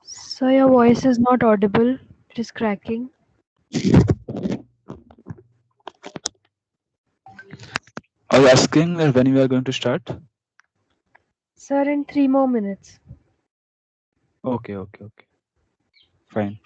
So your voice is not audible. It is cracking. Are you asking that when we are going to start? Sir, in 3 more minutes. Okay. Fine.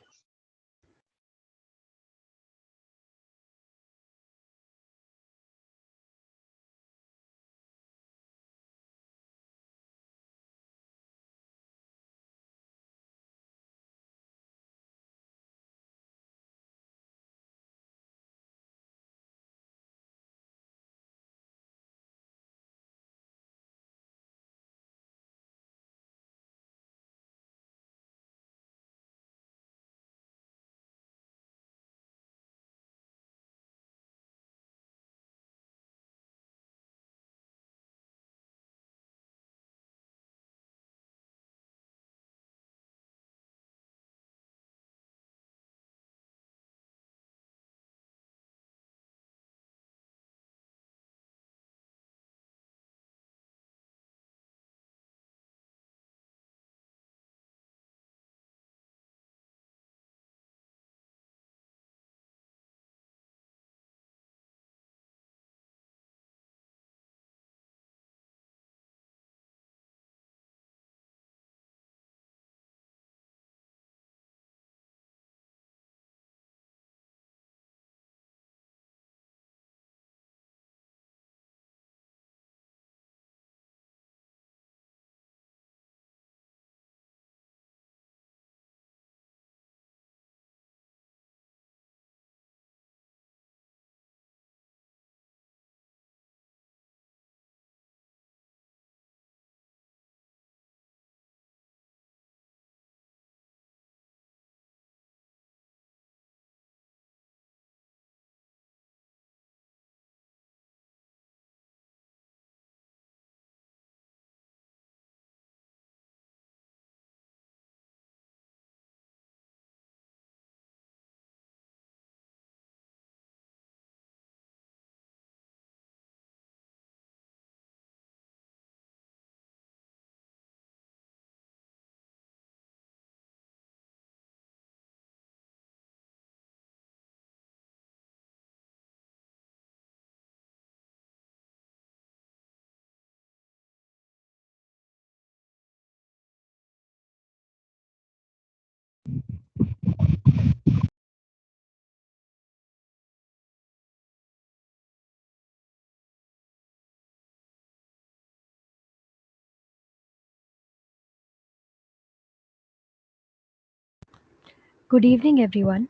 Good evening, everyone.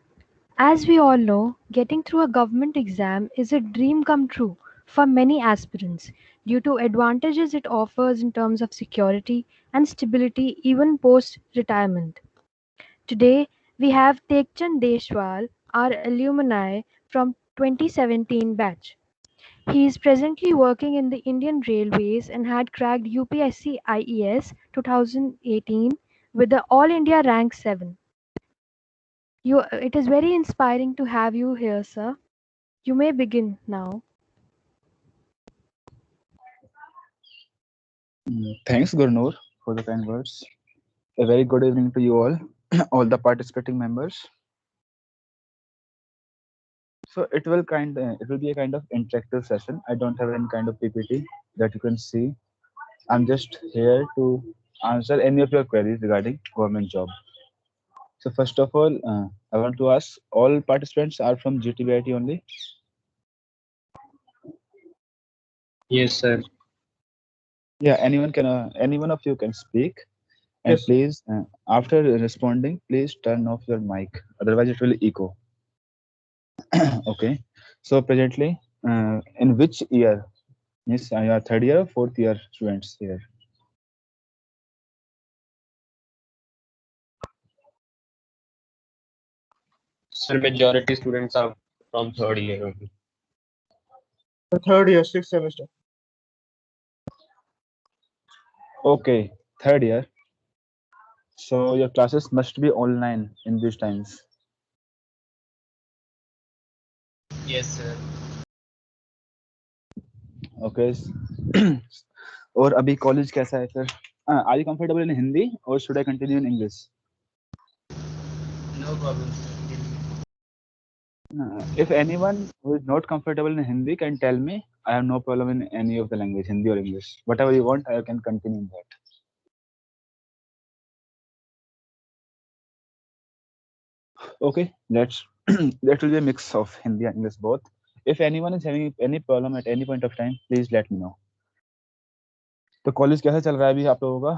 As we all know, getting through a government exam is a dream come true for many aspirants due to advantages it offers in terms of security and stability even post retirement. Today, we have Tekchand Deshwal, our alumni from 2017 batch. He is presently working in the Indian Railways and had cracked UPSC IES 2018 with the All India rank 7. It is very inspiring to have you here, sir. You may begin now. Thanks, Gurnur, for the kind words. A very good evening to you all, all the participating members. So it will be a kind of interactive session. I don't have any kind of PPT that you can see. I'm just here to answer any of your queries regarding government job. So first of all, I want to ask all participants are from GTBIT only. Yes, sir. Yeah, any one of you can speak. And Yes. please, after responding, please turn off your mic. Otherwise, it will echo. Okay. So presently, in which year? Yes, you are third year, fourth year students here. Sir, majority students are from third year only. The third year, sixth semester. Okay, third year. So your classes must be online in these times. Yes, sir. Okay. और अभी college कैसा है फिर? Are you comfortable in Hindi और should I continue in English? No problem, sir. If anyone who is not comfortable in Hindi can tell me, I have no problem in any of the language, Hindi or English. Whatever you want, I can continue in that. Okay, let's that will be a mix of Hindi and English both. If anyone is having any problem at any point of time, please let me know. तो college कैसा चल रहा है अभी आप लोगों का?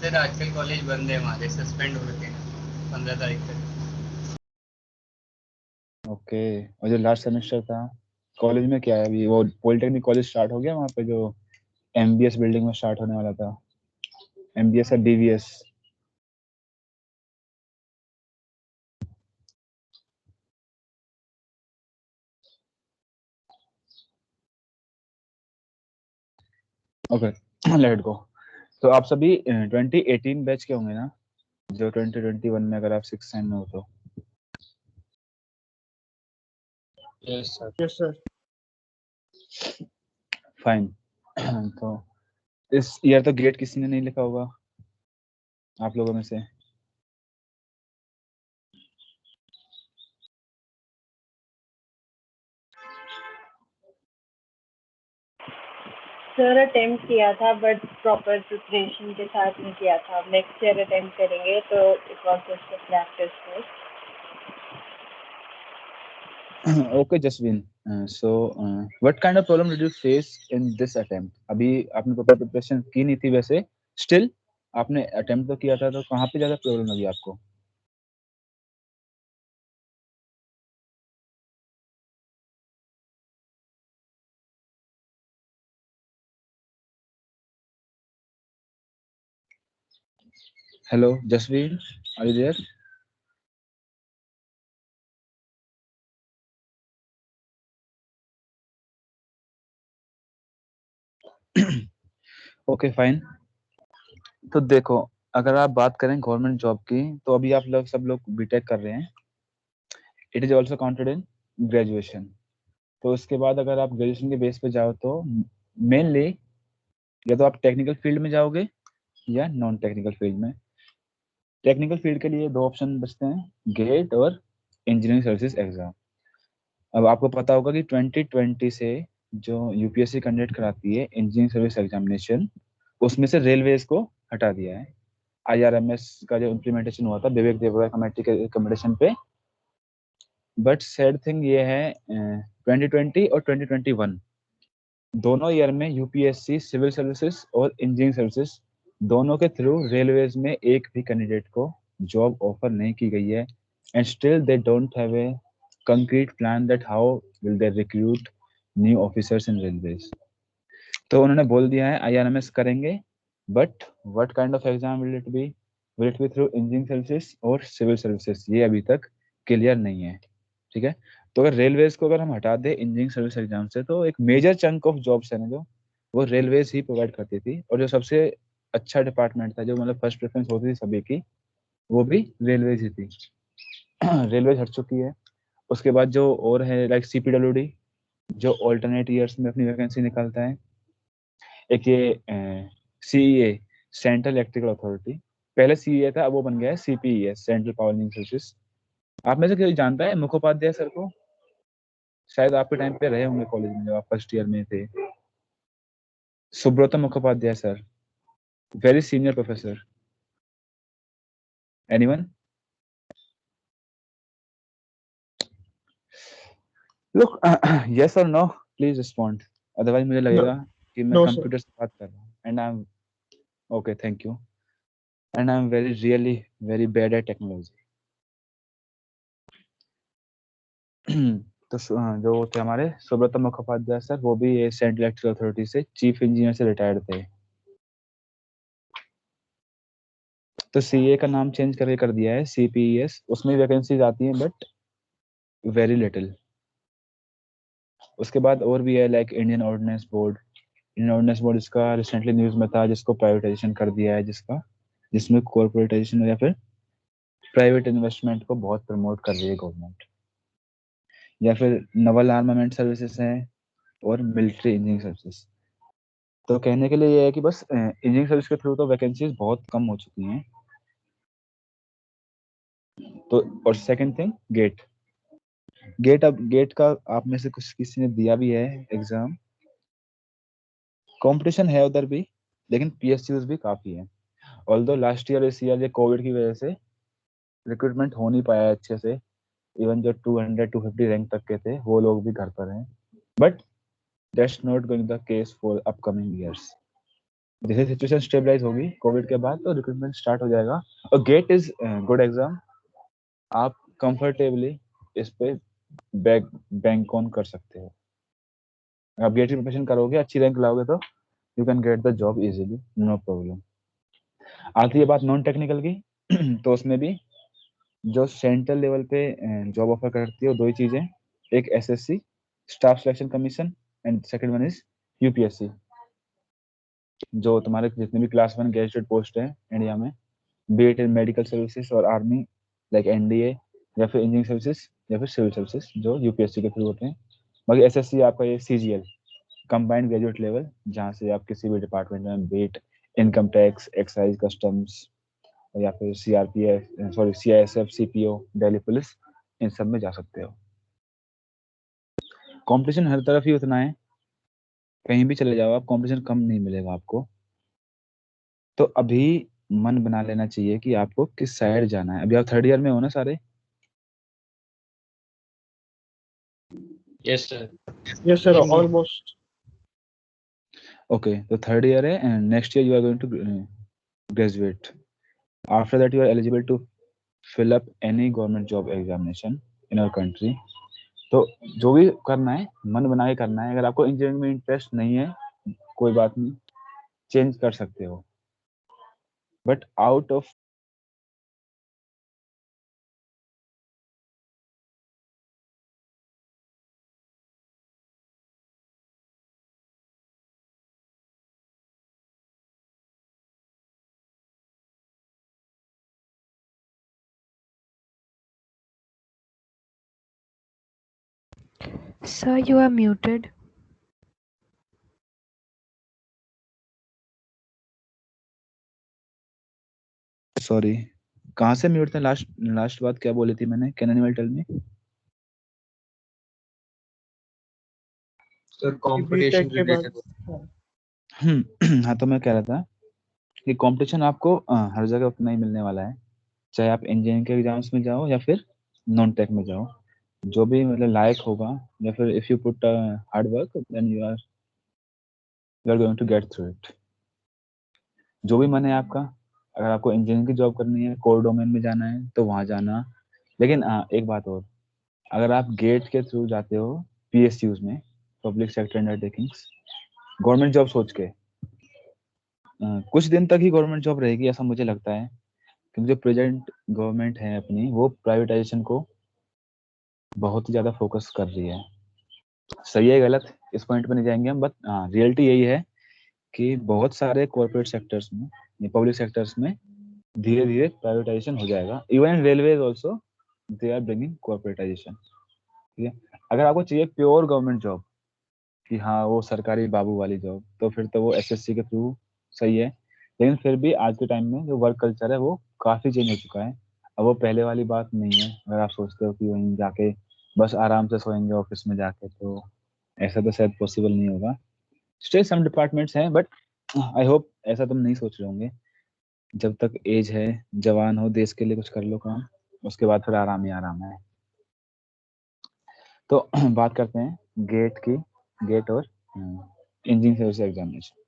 Sir आजकल कॉलेज बंद है, हमारे सस्पेंड हो रखे हैं 15 तारीख तक। ओके, और जो लास्ट सेमेस्टर था कॉलेज में क्या है अभी? वो पॉलिटेक्निक कॉलेज स्टार्ट हो गया वहाँ पे जो एमबीएस बिल्डिंग में स्टार्ट होने वाला था, एमबीएस या बीवीएस? Okay, let go. तो आप सभी 2018 बैच के होंगे ना, जो 2021 में अगर आप 6th सेम में हो तो? Yes sir. Yes, sir. Fine. तो इस ईयर तो गेट किसी ने नहीं लिखा होगा आप लोगों में से? सर अटेम्प्ट किया था बट प्रॉपर प्रिपरेशन के साथ नहीं किया था। नेक्स्ट ईयर अटेम्प्ट करेंगे तो it was just a practice course. Okay Jaswin, so what kind of problem did you face in this attempt? अभी आपने प्रॉपर प्रिपरेशन की नहीं थी वैसे, स्टिल आपने अटेम्प्ट तो किया था, तो कहाँ पे ज्यादा प्रॉब्लम लगी आपको? Hello Jasveen, are you there? Okay fine. तो देखो, अगर आप बात करें गवर्नमेंट जॉब की, तो अभी आप लोग सब लोग बीटेक कर रहे हैं, it is also counted in graduation. तो उसके बाद अगर आप ग्रेजुएशन के बेस पे जाओ तो मेनली या तो आप टेक्निकल फील्ड में जाओगे या नॉन टेक्निकल फील्ड में। टेक्निकल फील्ड के लिए दो ऑप्शन बचते हैं, गेट और इंजीनियरिंग सर्विसेज एग्जाम। अब आपको पता होगा कि 2020 से जो यूपीएससी कंडक्ट कराती है इंजीनियरिंग सर्विस एग्जामिनेशन, उसमें से रेलवेज को हटा दिया है। आईआरएमएस का जो इम्प्लीमेंटेशन हुआ था विवेक देवरा कमेटी के रिकमेंडेशन पे। बट सैड थिंग ये है, 2020 और 2021 दोनों ईयर में यूपीएससी सिविल सर्विसेज और इंजीनियरिंग सर्विसेज दोनों के थ्रू रेलवेज में एक भी कैंडिडेट को जॉब ऑफर नहीं की गई है, and still they don't have a concrete plan that how will they recruit new officers in railways. तो उन्होंने बोल दिया है आईआरएमएस करेंगे, but what kind of exam will it be through engineering services और सिविल सर्विसेज, ये अभी तक क्लियर नहीं है। ठीक है, तो अगर रेलवेज को अगर हम हटा दें इंजीनियरिंग सर्विस एग्जाम से, तो एक मेजर चंक ऑफ जॉब्स है ना जो वो रेलवेज ही प्रोवाइड करती थी, और जो सबसे अच्छा डिपार्टमेंट था, जो मतलब फर्स्ट प्रेफरेंस होती थी सभी की, वो भी रेलवेज ही थी। रेलवेज हट चुकी है। उसके बाद जो और है लाइक सीपीडब्ल्यूडी, जो ऑल्टरनेट ईयर्स में अपनी वैकेंसी निकालता है। एक ये सीईए, सेंट्रल इलेक्ट्रिकल अथॉरिटी, पहले सीईए था, अब वो बन गया है सीपीईए, सेंट्रल पावर सर्विसेज। आप में से कोई जानता है मुखोपाध्याय सर को? शायद आपके टाइम पे रहे होंगे कॉलेज में जब आप फर्स्ट ईयर में थे। Subrata Mukhopadhyay sir, very senior professor. Anyone? Look, yes और नो, प्लीज रिस्पॉन्ड, अदरवाइज मुझे लगेगा कि मैं No, sir. कंप्यूटर से बात कर रहा हूँ, and I am okay, thank you, and I am very really very bad at technology. तो जो थे हमारे सुब्रत मुखोपाध्याय सर, वो भी ये सेंट्रल इलेक्ट्रिकल अथॉरिटी से चीफ इंजीनियर से रिटायर्ड थे। तो सीए का नाम चेंज करके कर दिया है सीपीईएस, उसमें वैकेंसीज आती हैं बट वेरी लिटिल। उसके बाद और भी है like Indian ordinance board. Indian ordinance board इसका रिसेंटली न्यूज में था, जिसको प्राइवेटाइजेशन कर दिया है, जिसमें कॉर्पोरेटाइजेशन या फिर प्राइवेट इन्वेस्टमेंट को बहुत प्रमोट कर रही है गवर्नमेंट। या फिर नवल आर्मामेंट सर्विसेज है और मिलिट्री इंजीनियरिंग सर्विसेज। तो कहने के लिए ये है कि बस इंजीनियरिंग सर्विस के थ्रू तो वैकेंसीज बहुत कम हो चुकी हैं। तो और सेकंड थिंग गेट अब गेट का आप में से कुछ किसी ने दिया भी है एग्जाम। कंपटीशन है उधर भी, लेकिन पीएसयूज भी काफी है। ऑल्दो लास्ट ईयर इस ईयर ये कोविड की वजह से रिक्रूटमेंट हो नहीं पाया अच्छे से। इवन जो 200-250 रैंक तक के थे वो लोग भी घर पर हैं। But that's not going the case for upcoming years. जैसे सिचुएशन स्टेबलाइज होगी कोविड के बाद तो रिक्रूटमेंट स्टार्ट हो जाएगा। और गेट इज गुड एग्जाम, आप कंफर्टेबली इस पे बैंक ऑन कर सकते हो। आप गेट की प्रिपरेशन करोगे, अच्छी रैंक लाओगे तो you can get the job easily, no problem. आती है बात नॉन टेक्निकल की तो उसमें भी जो सेंट्रल लेवल पे जॉब ऑफर करती है वो दो ही चीजें, एक SSC staff selection commission and second one is UPSC. जो तुम्हारे जितने भी क्लास 1 ग्रेजुएट पोस्ट है इंडिया में, B it in medical services और आर्मी लाइक एनडीए, या फिर इंजीनियरिंग सर्विसेज या फिर सिविल सर्विसेज जो यूपीएससी के थ्रू होते हैं। बाकी एसएससी आपका ये सीजीएल कंबाइंड ग्रेजुएट लेवल, जहाँ से आप किसी भी डिपार्टमेंट में be it income tax, excise, customs या फिर सीआईएसएफ, सीपीओ, दिल्ली पुलिस, इन सब में जा सकते हो। कंपटीशन हर तरफ ही उतना है, कहीं भी चले जाओ आप कंपटीशन कम नहीं मिलेगा आपको। तो अभी मन बना लेना चाहिए कि आपको किस साइड जाना है। अभी आप थर्ड ईयर में हो ना सारे? Yes sir. Yes, sir. Almost. Okay, तो थर्ड ईयर है and next year you are going to graduate. After that you are eligible to fill up any government job examination in our country। तो जो भी करना है मन बना के करना है। अगर आपको इंजीनियरिंग में इंटरेस्ट नहीं है कोई बात नहीं, चेंज कर सकते हो, but out of Sir, you are muted. Sorry, कहाँ से म्यूट थे? लास्ट बात क्या बोली थी मैंने? Can anyone tell me? Sir BTech competition के बाद रिलेटेड। हाँ, तो मैं कह रहा था कि कंपटीशन आपको हर जगह उतना ही मिलने वाला है, चाहे आप इंजीनियरिंग के एग्जाम्स में जाओ या फिर नॉन टेक में जाओ। जो भी मतलब लायक होगा, या फिर if you put hard work then you are going to get through it. जो भी मन है आपका, अगर आपको इंजीनियरिंग की जॉब करनी है, कोर डोमेन में जाना है तो वहां जाना। लेकिन एक बात और, अगर आप गेट के थ्रू जाते हो पीएसयूज में, public sector undertakings, government job सोच के कुछ दिन तक ही गवर्नमेंट जॉब रहेगी ऐसा मुझे लगता है। क्योंकि जो प्रेजेंट गवर्नमेंट है अपनी, वो प्राइवेटाइजेशन को बहुत ही ज्यादा फोकस कर रही है। सही है गलत इस पॉइंट पे नहीं जाएंगे हम, बट रियलिटी यही है कि बहुत सारे कॉर्पोरेट सेक्टर्स में, पब्लिक सेक्टर्स में धीरे धीरे प्राइवेटाइजेशन हो जाएगा। Even railway also they are bringing corporatisation. ठीक है, अगर आपको चाहिए प्योर गवर्नमेंट जॉब कि हाँ वो सरकारी बाबू वाली जॉब, तो फिर तो वो एसएससी के थ्रू सही है। लेकिन फिर भी आज के टाइम में जो वर्क कल्चर है वो काफी चेंज हो चुका है। अब वो पहले वाली बात नहीं है। अगर आप सोचते हो कि वहीं जाके बस आराम से सोएंगे ऑफिस में जाके, तो ऐसा तो शायद पॉसिबल नहीं होगा। स्टिल सम डिपार्टमेंट्स हैं, बट आई होप ऐसा तुम नहीं सोच रहे होंगे। जब तक एज है, जवान हो, देश के लिए कुछ कर लो काम, उसके बाद फिर आराम ही आराम है। तो बात करते हैं गेट की, गेट और इंजीनियरिंग सर्विस एग्जामिनेशन।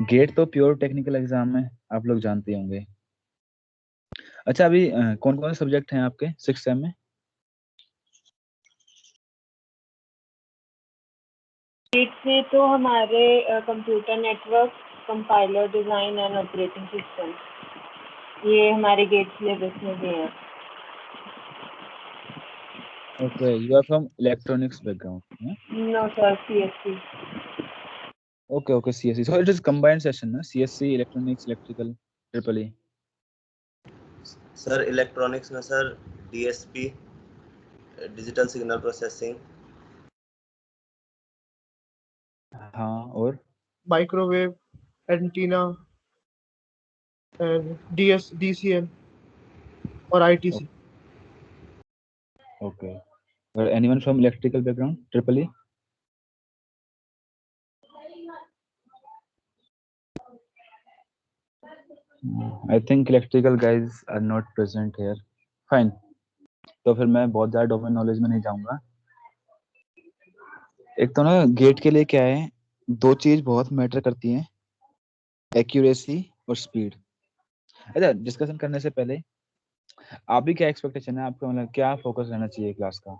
गेट तो प्योर टेक्निकल एग्जाम है, आप लोग जानते होंगे। अच्छा, अभी कौन कौन से सब्जेक्ट हैं आपके 6th सेम में? गेट से तो हमारे computer network, compiler design and operating system, ये हमारे गेट सिलेबस में भी है। Okay, you are from electronics background? No sir, CSC। Okay okay, CSC, so it is combined session ना, CSC, electronics, electrical, triple E. Sir electronics में sir DSP, digital signal processing, हाँ, और microwave, antenna and DCN और ITC। Okay, और anyone from electrical background, triple E? I think electrical guys are not present here. Fine, तो फिर मैं बहुत ज़्यादा डोमेन नॉलेज में नहीं जाऊंगा। एक तो ना गेट के लिए क्या है, दो चीज बहुत मैटर करती हैं, एक्यूरेसी और स्पीड। अच्छा, डिस्कशन करने से पहले आप भी क्या एक्सपेक्टेशन है आपका, मतलब क्या फोकस रहना चाहिए क्लास का?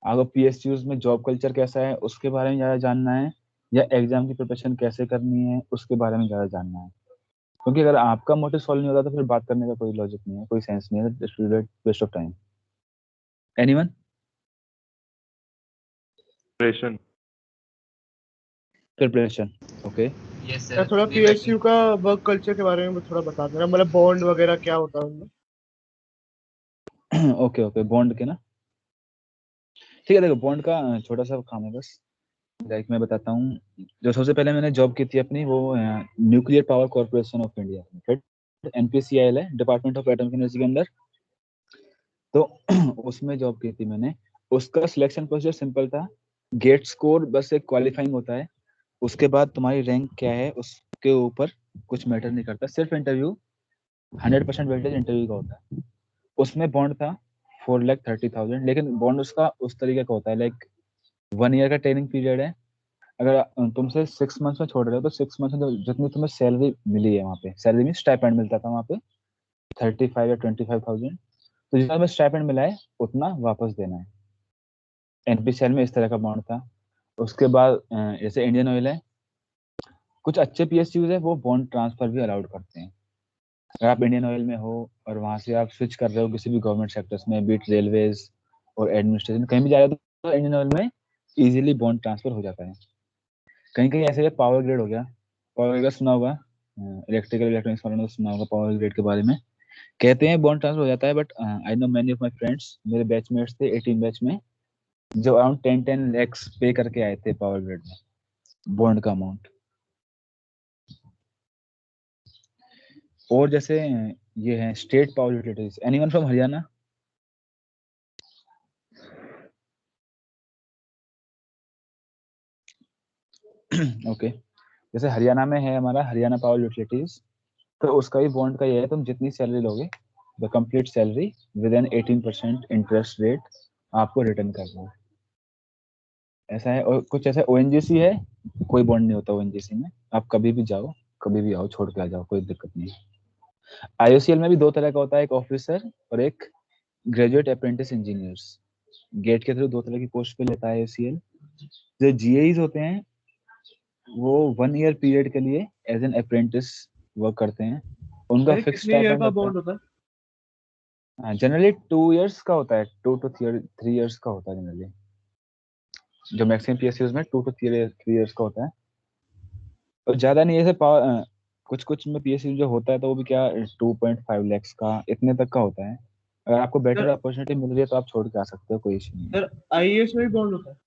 आपको PSUs में जॉब कल्चर कैसा है उसके बारे में ज़्यादा जानना है, या एग्जाम की प्रिपरेशन कैसे करनी है उसके बारे में ज़्यादा जानना है? क्योंकि अगर आपका मोटिव सॉल्व नहीं होता तो फिर बात करने का कोई लॉजिक नहीं है, कोई सेंस नहीं है, just waste of time. Anyone? Preparation, okay. Yes मैं सर, थोड़ा रिवाइजिंग। PSU का वर्क कल्चर के बारे में थोड़ा बता देना, मतलब बॉन्ड वगैरह क्या होता है उनमें। ओके ओके, बॉन्ड के ना, ठीक है। देखो, बॉन्ड का छोटा सा काम है बस, लाइक मैं बताता हूँ। जो सबसे पहले मैंने जॉब की थी अपनी, वो nuclear power corporation of India, right, NPCIL है, डिपार्टमेंट ऑफ एटॉमिक एनर्जी के अंदर। तो उसमें जॉब की थी मैंने। उसका सिलेक्शन प्रोसीजर सिंपल था, गेट स्कोर बस एक क्वालिफाइंग होता है, उसके बाद तुम्हारी रैंक क्या है उसके ऊपर कुछ मैटर नहीं करता, सिर्फ इंटरव्यू, 100% वेटेज इंटरव्यू का होता है। उसमें बॉन्ड था 4,30,000, लेकिन बॉन्ड उसका उस तरीके का होता है, लाइक 1 ईयर का ट्रेनिंग पीरियड है। अगर तुमसे 6 मंथ्स में छोड़ रहे हो तो 6 मंथ्स में जितनी तुम्हें सैलरी मिली है वहाँ पे, सैलरी में स्टाइपेंड मिलता था वहाँ पे 35 या 25,000, तो जितना तुम्हें स्टाइपेंड मिला है उतना वापस देना है। NPCIL में इस तरह का बॉन्ड था। उसके बाद जैसे इंडियन ऑयल है, कुछ अच्छे PSUs है वो बॉन्ड ट्रांसफर भी अलाउड करते हैं। अगर आप इंडियन ऑयल में हो और वहाँ से आप स्विच कर रहे हो किसी भी गवर्नमेंट सेक्टर्स में, बीट रेलवेज और एडमिनिस्ट्रेशन, कहीं भी जा रहे हो तो इंडियन ऑयल में इजीली बॉन्ड ट्रांसफर हो जाता है। कहीं कहीं ऐसे पावर ग्रेड हो गया, पावर ग्रेड का सुना होगा, इलेक्ट्रिकल इलेक्ट्रॉनिक्स वालों ने सुना होगा पावर ग्रेड के बारे में। कहते हैं बॉन्ड ट्रांसफर हो जाता है, but I know many of my friends, मेरे बैचमेट्स थे 18 बैच में, जो अराउंड 10 lakhs पे करके आए थे पावर ग्रेड में बॉन्ड का अमाउंट। और जैसे ये है state power utilities, anyone from Haryana? Okay, जैसे हरियाणा में है हमारा हरियाणा पावर यूटिलिटीज, तो उसका भी बॉन्ड का ये है, तुम जितनी सैलरी लोगे the complete salary with an 18% interest rate आपको रिटर्न करना है, ऐसा है। और कुछ ऐसा ONGC है, कोई बॉन्ड नहीं होता ONGC में, आप कभी भी जाओ कभी भी आओ, छोड़ के आ जाओ, कोई दिक्कत नहीं है। IOCL में भी दो तरह का होता है, एक ऑफिसर और एक ग्रेजुएट अप्रेंटिस इंजीनियर्स। गेट के थ्रू दो तरह की पोस्ट पे लेता है IOCL। जो GAs होते हैं वो 1 ईयर पीरियड के लिए एज एन अप्रेंटिस वर्क करते हैं, उनका अरे फिक्स कितने ईयर स्टाइपेंड का होता बॉन्ड होता है? है। जनरली 2 years का होता है, 2 to 3 years का होता है जनरली, जो मैक्सिमम PSUs में 2 to 3 years का होता है। और ज्यादा नहीं, ऐसे कुछ कुछ में PSU जो होता है तो वो भी क्या 2.5 lakhs का इतने तक का होता है। अगर आपको बेटर सर अपॉर्चुनिटी मिल रही है तो आप छोड़ के आ सकते हो, कोई इशू नहीं है। सर IAS में भी बॉन्ड होता है?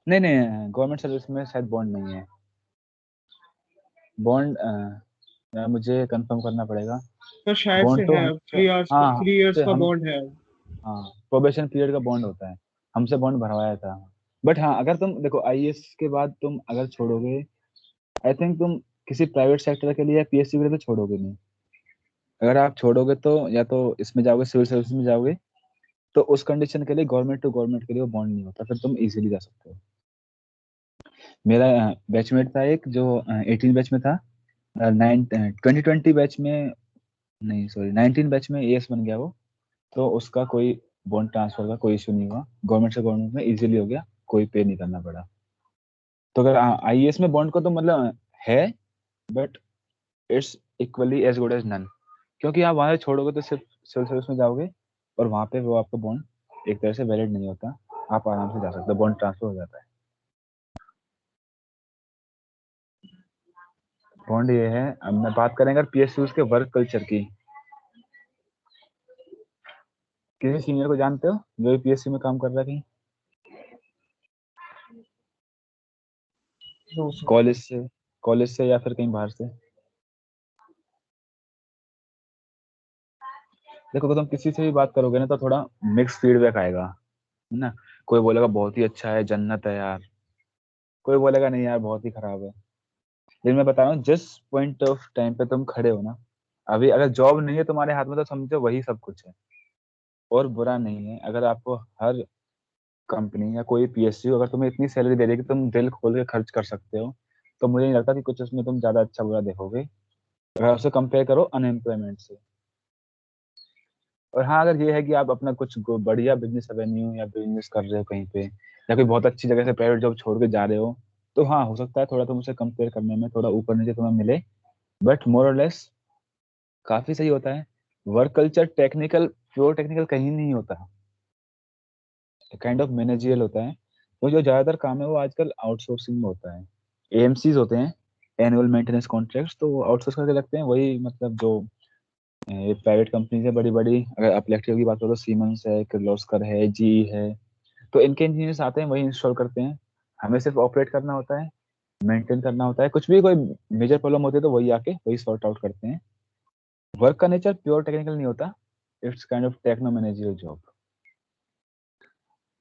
नहीं नहीं, गवर्नमेंट सर्विस में शायद बॉन्ड नहीं है। बॉन्ड मुझे कंफर्म करना पड़ेगा। सर शायद से बॉन्ड तो है, हमेशा, 3 इयर्स का, हाँ 3 इयर्स का हम, बॉन्ड है। हाँ, प्रोबेशन पीरियड का बॉन्ड होता है, हमसे बॉन्ड भरवाया था। बट हाँ, अगर तुम देखो IAS के बाद तुम अगर छोड़ोगे, आई थिंक तुम किसी प्राइवेट सेक्टर के लिए PSU के लिए तो छोड़ोगे नहीं। अगर आप छोड़ोगे तो या तो इसमें जाओगे, सिविल सर्विस में जाओगे, तो उस कंडीशन के लिए गवर्नमेंट टू गवर्नमेंट के लिए वो बॉन्ड नहीं होता, फिर तुम इजीली जा सकते हो। मेरा बैचमेट था एक जो 18 बैच में था, 2020 बैच में, नहीं सॉरी 19 बैच में AS बन गया वो, तो उसका कोई बॉन्ड ट्रांसफर का कोई इशू नहीं हुआ, गवर्नमेंट से गवर्नमेंट में इजीली हो गया, कोई पे नहीं करना पड़ा। तो अगर IAS में बॉन्ड को तो मतलब है, but it's equally as good as none, क्योंकि आप वहां से छोड़ोगे तो सिर्फ सिविल सर्विस में जाओगे और वहां पे वो आपका बॉन्ड एक तरह से वैलिड नहीं होता, आप आराम से जा सकते हो, बॉन्ड ट्रांसफर हो जाता है। बॉन्ड ये है। अब मैं बात करेंगे PSUs के वर्क कल्चर की, किसी सीनियर को जानते हो जो यूपीएससी में काम कर रहा है कहीं? कॉलेज से या फिर कहीं बाहर से? देखो, अगर तुम किसी से भी बात करोगे ना तो थोड़ा मिक्स फीडबैक आएगा, है ना। कोई बोलेगा बहुत ही अच्छा है, जन्नत है यार, कोई बोलेगा नहीं यार बहुत ही खराब है। लेकिन मैं बता रहा हूँ, जिस पॉइंट ऑफ टाइम पे तुम खड़े हो ना, अभी अगर जॉब नहीं है तुम्हारे हाथ में तो समझो वही सब कुछ है। और बुरा नहीं है अगर आपको हर कंपनी या कोई पीएसयू अगर तुम्हें इतनी सैलरी दे रही है कि तुम दिल खोल के खर्च कर सकते हो, तो मुझे नहीं लगता कि कुछ उसमें तुम ज्यादा अच्छा बुरा देखोगे अगर उसे कंपेयर करो अनएम्प्लॉयमेंट से। और हाँ, अगर ये है कि आप अपना कुछ बढ़िया बिजनेस एवेन्यू या बिजनेस कर रहे हो कहीं पे, या कोई बहुत अच्छी जगह से प्राइवेट जॉब छोड़ के जा रहे हो, तो हाँ हो सकता है थोड़ा तुम उसे कंपेयर करने में थोड़ा ऊपर नीचे तुम्हें मिले, बट मोर और लेस काफी सही होता है। Work culture technical, pure technical कहीं नहीं होता, काइंड ऑफ मैनेजियल होता है। तो जो ज्यादातर काम है वो आजकल आउटसोर्सिंग में होता है। एएमसीज होते हैं, एनुअल मेंटेनेंस कॉन्ट्रैक्ट्स, तो आउटसोर्स करके लगते हैं। वही मतलब जो प्राइवेट कंपनीज है बड़ी बड़ी, अगर आप इलेक्ट्रिकल की बात करो तो सीमेंस है, किर्लोस्कर है, जीई है, तो इनके इंजीनियर्स आते हैं, वही इंस्टॉल करते हैं। हमें सिर्फ ऑपरेट करना होता है, मेंटेन करना होता है, कुछ भी कोई मेजर प्रॉब्लम होती है तो वही आके वही सॉर्ट आउट करते हैं। वर्क का नेचर प्योर टेक्निकल नहीं होता, it's kind of techno managerial job.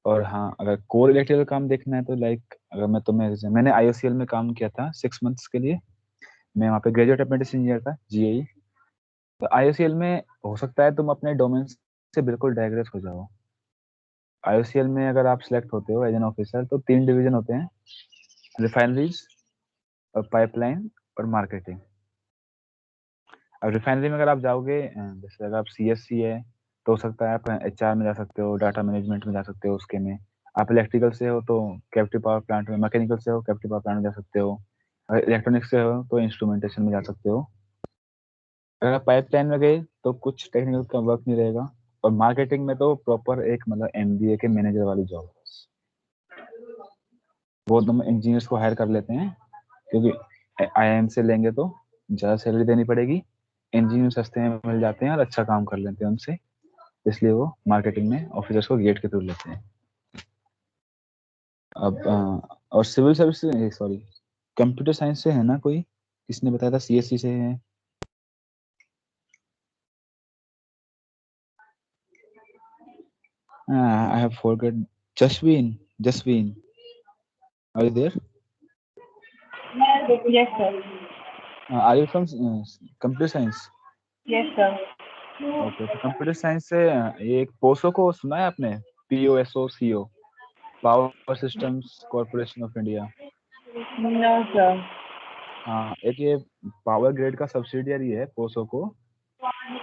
और हाँ, अगर कोर इलेक्ट्रिकल काम देखना है तो लाइक, अगर मैं तुम्हें, जैसे मैंने आईओसीएल में काम किया था 6 मंथ्स के लिए, मैं वहाँ पे ग्रेजुएट अप्रेंटिस इंजीनियर था, जीएई। तो आईओसीएल में हो सकता है तुम अपने डोमेन से बिल्कुल डाइग्रेस हो जाओ। आईओसीएल में अगर आप सिलेक्ट होते हो एज एन ऑफिसर तो 3 डिवीजन होते हैं, रिफाइनरीज और पाइपलाइन और मार्केटिंग। अब रिफाइनरी में अगर आप जाओगे, जैसे अगर आप सीएससी है तो हो सकता है आप एचआर में जा सकते हो, डाटा मैनेजमेंट में जा सकते हो, उसके में आप इलेक्ट्रिकल से हो तो कैप्टिव पावर प्लांट में, मैकेनिकल से हो कैप्टिव पावर प्लांट में जा सकते हो, अगर इलेक्ट्रॉनिक्स से हो तो इंस्ट्रूमेंटेशन में जा सकते हो। अगर आप पाइपलाइन में गए तो कुछ टेक्निकल का वर्क नहीं रहेगा। और मार्केटिंग में तो प्रॉपर एक मतलब एमबीए के मैनेजर वाली जॉब, वो तुम इंजीनियर्स को हायर कर लेते हैं, क्योंकि आईआईएम से लेंगे तो ज़्यादा सैलरी देनी पड़ेगी, इंजीनियर सस्ते में मिल जाते हैं और अच्छा काम कर लेते हैं उनसे, इसलिए वो मार्केटिंग में ऑफिसर्स को गेट के थ्रू लेते हैं। अब और सिविल सर्विस से, सॉरी, कंप्यूटर साइंस से है ना कोई? किसने बताया था सीएससी से है? I have forgot. Jasveen are you there? Yes, sir. Are you from computer science? Yes, sir. Okay, तो कंप्यूटर साइंस से ये एक पोसो को सुना है आपने? POSOCO, power systems corporation of India. No, sir. हाँ, एक ये पावर ग्रिड का सब्सिडियरी है पोसो को।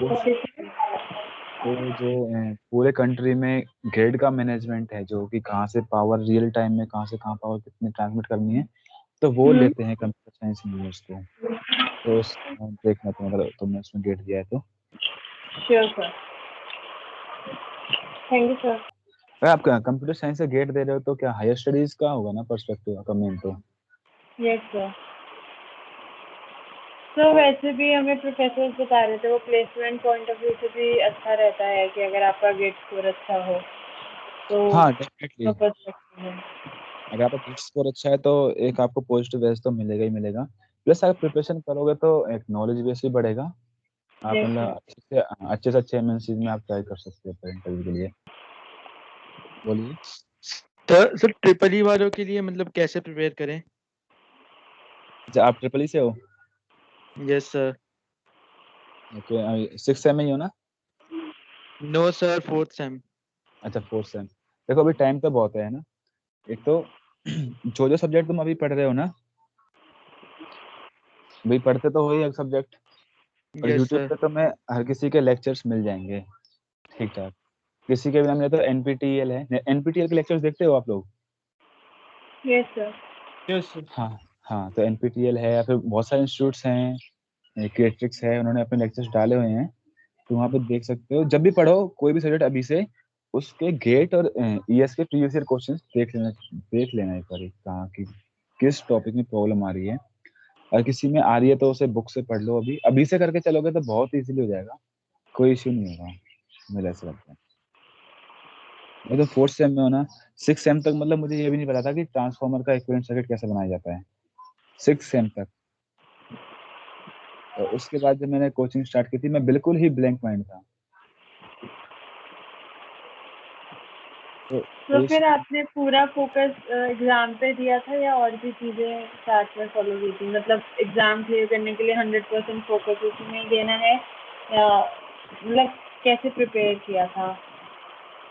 Okay, sir. तो जो पूरे कंट्री में ग्रिड का मैनेजमेंट है, जो कि कहाँ से पावर रियल टाइम में कहाँ से कहाँ पावर कितनी ट्रांसमिट करनी है, तो वो लेते हैं कंप्यूटर साइंस इंजीनियर्स को। तो देखना तुम, अगर तुमने उसमें गेट दिया है तो। Sure, sir. Thank you, sir. अगर आप कंप्यूटर साइंस से गेट दे रहे हो तो क्या हायर स्टडीज का होगा ना पर्सपेक्टिव आपका मेन तो? Yes, sir. तो वैसे भी हमें प्रोफेसर बता रहे थे, वो प्लेसमेंट पॉइंट ऑफ व्यू से भी अच्छा रहता है कि अगर आपका गेट स्कोर अच्छा हो तो हाँ डेफिनेटली, कर सकते हैं। अगर आपका गेट स्कोर अच्छा है तो एक आपको पॉजिटिव बेस तो मिलेगा ही मिलेगा। प्लस अगर प्रिपरेशन करोगे तो एक नॉलेज बेस भी बढ़ेगा। आप Yes, मतलब sir. अच्छे से अच्छे एमएनसीज में आप ट्राई कर सकते हो इंटरव्यू के लिए। बोलिए। सर ट्रिपल ई वालों के लिए मतलब कैसे प्रिपेयर करें? अच्छा, आप ट्रिपल ई से हो? Yes sir. ओके, 6 सेम में ही हो ना? No sir, 4th same. अच्छा, 4 सेम। देखो अभी टाइम तो बहुत है ना। एक तो जो सब्जेक्ट तुम अभी पढ़ रहे हो ना, अभी पढ़ते तो हो ही एक सब्जेक्ट, और यस यूट्यूब सर। पे तो मैं हर किसी के लेक्चर्स मिल जाएंगे ठीक ठाक। किसी के भी नाम ले तो एनपीटीईएल है, एनपीटीईएल के लेक्चर्स देखते हो आप लोग? Yes, sir. Yes sir. हाँ हाँ, तो एनपीटीईएल है, या फिर बहुत सारे इंस्टीट्यूट्स हैं, क्रिएट्रिक्स है, उन्होंने अपने लेक्चर्स डाले हुए हैं, तो वहाँ पे देख सकते हो। जब भी पढ़ो कोई भी सब्जेक्ट अभी से, उसके गेट और ईएस के प्रीवियस ईयर क्वेश्चंस देख लेना एक बार, कहाँ की किस टॉपिक में प्रॉब्लम आ रही है। और किसी में आ रही है तो उसे बुक से पढ़ लो, अभी से करके चलोगे तो बहुत इजीली हो जाएगा, कोई इश्यू नहीं होगा, मुझे ऐसा लगता है। मैं तो 4th सेम में हूँ ना। 6th सेम तक मतलब मुझे ये भी नहीं पता था कि ट्रांसफार्मर का इक्विवेलेंट सर्किट कैसे बनाया जाता है, 6th सेम तक। तो उसके बाद जब मैंने कोचिंग स्टार्ट की थी, मैं बिल्कुल ही ब्लैंक माइंड था। तो तो फिर पोजीशन आपने पूरा फोकस एग्जाम पे दिया था या और भी चीजें साथ में फॉलो की थी? मतलब एग्जाम क्लियर करने के लिए 100% फोकस उसी में ही देना है, या मतलब कैसे प्रिपेयर किया था,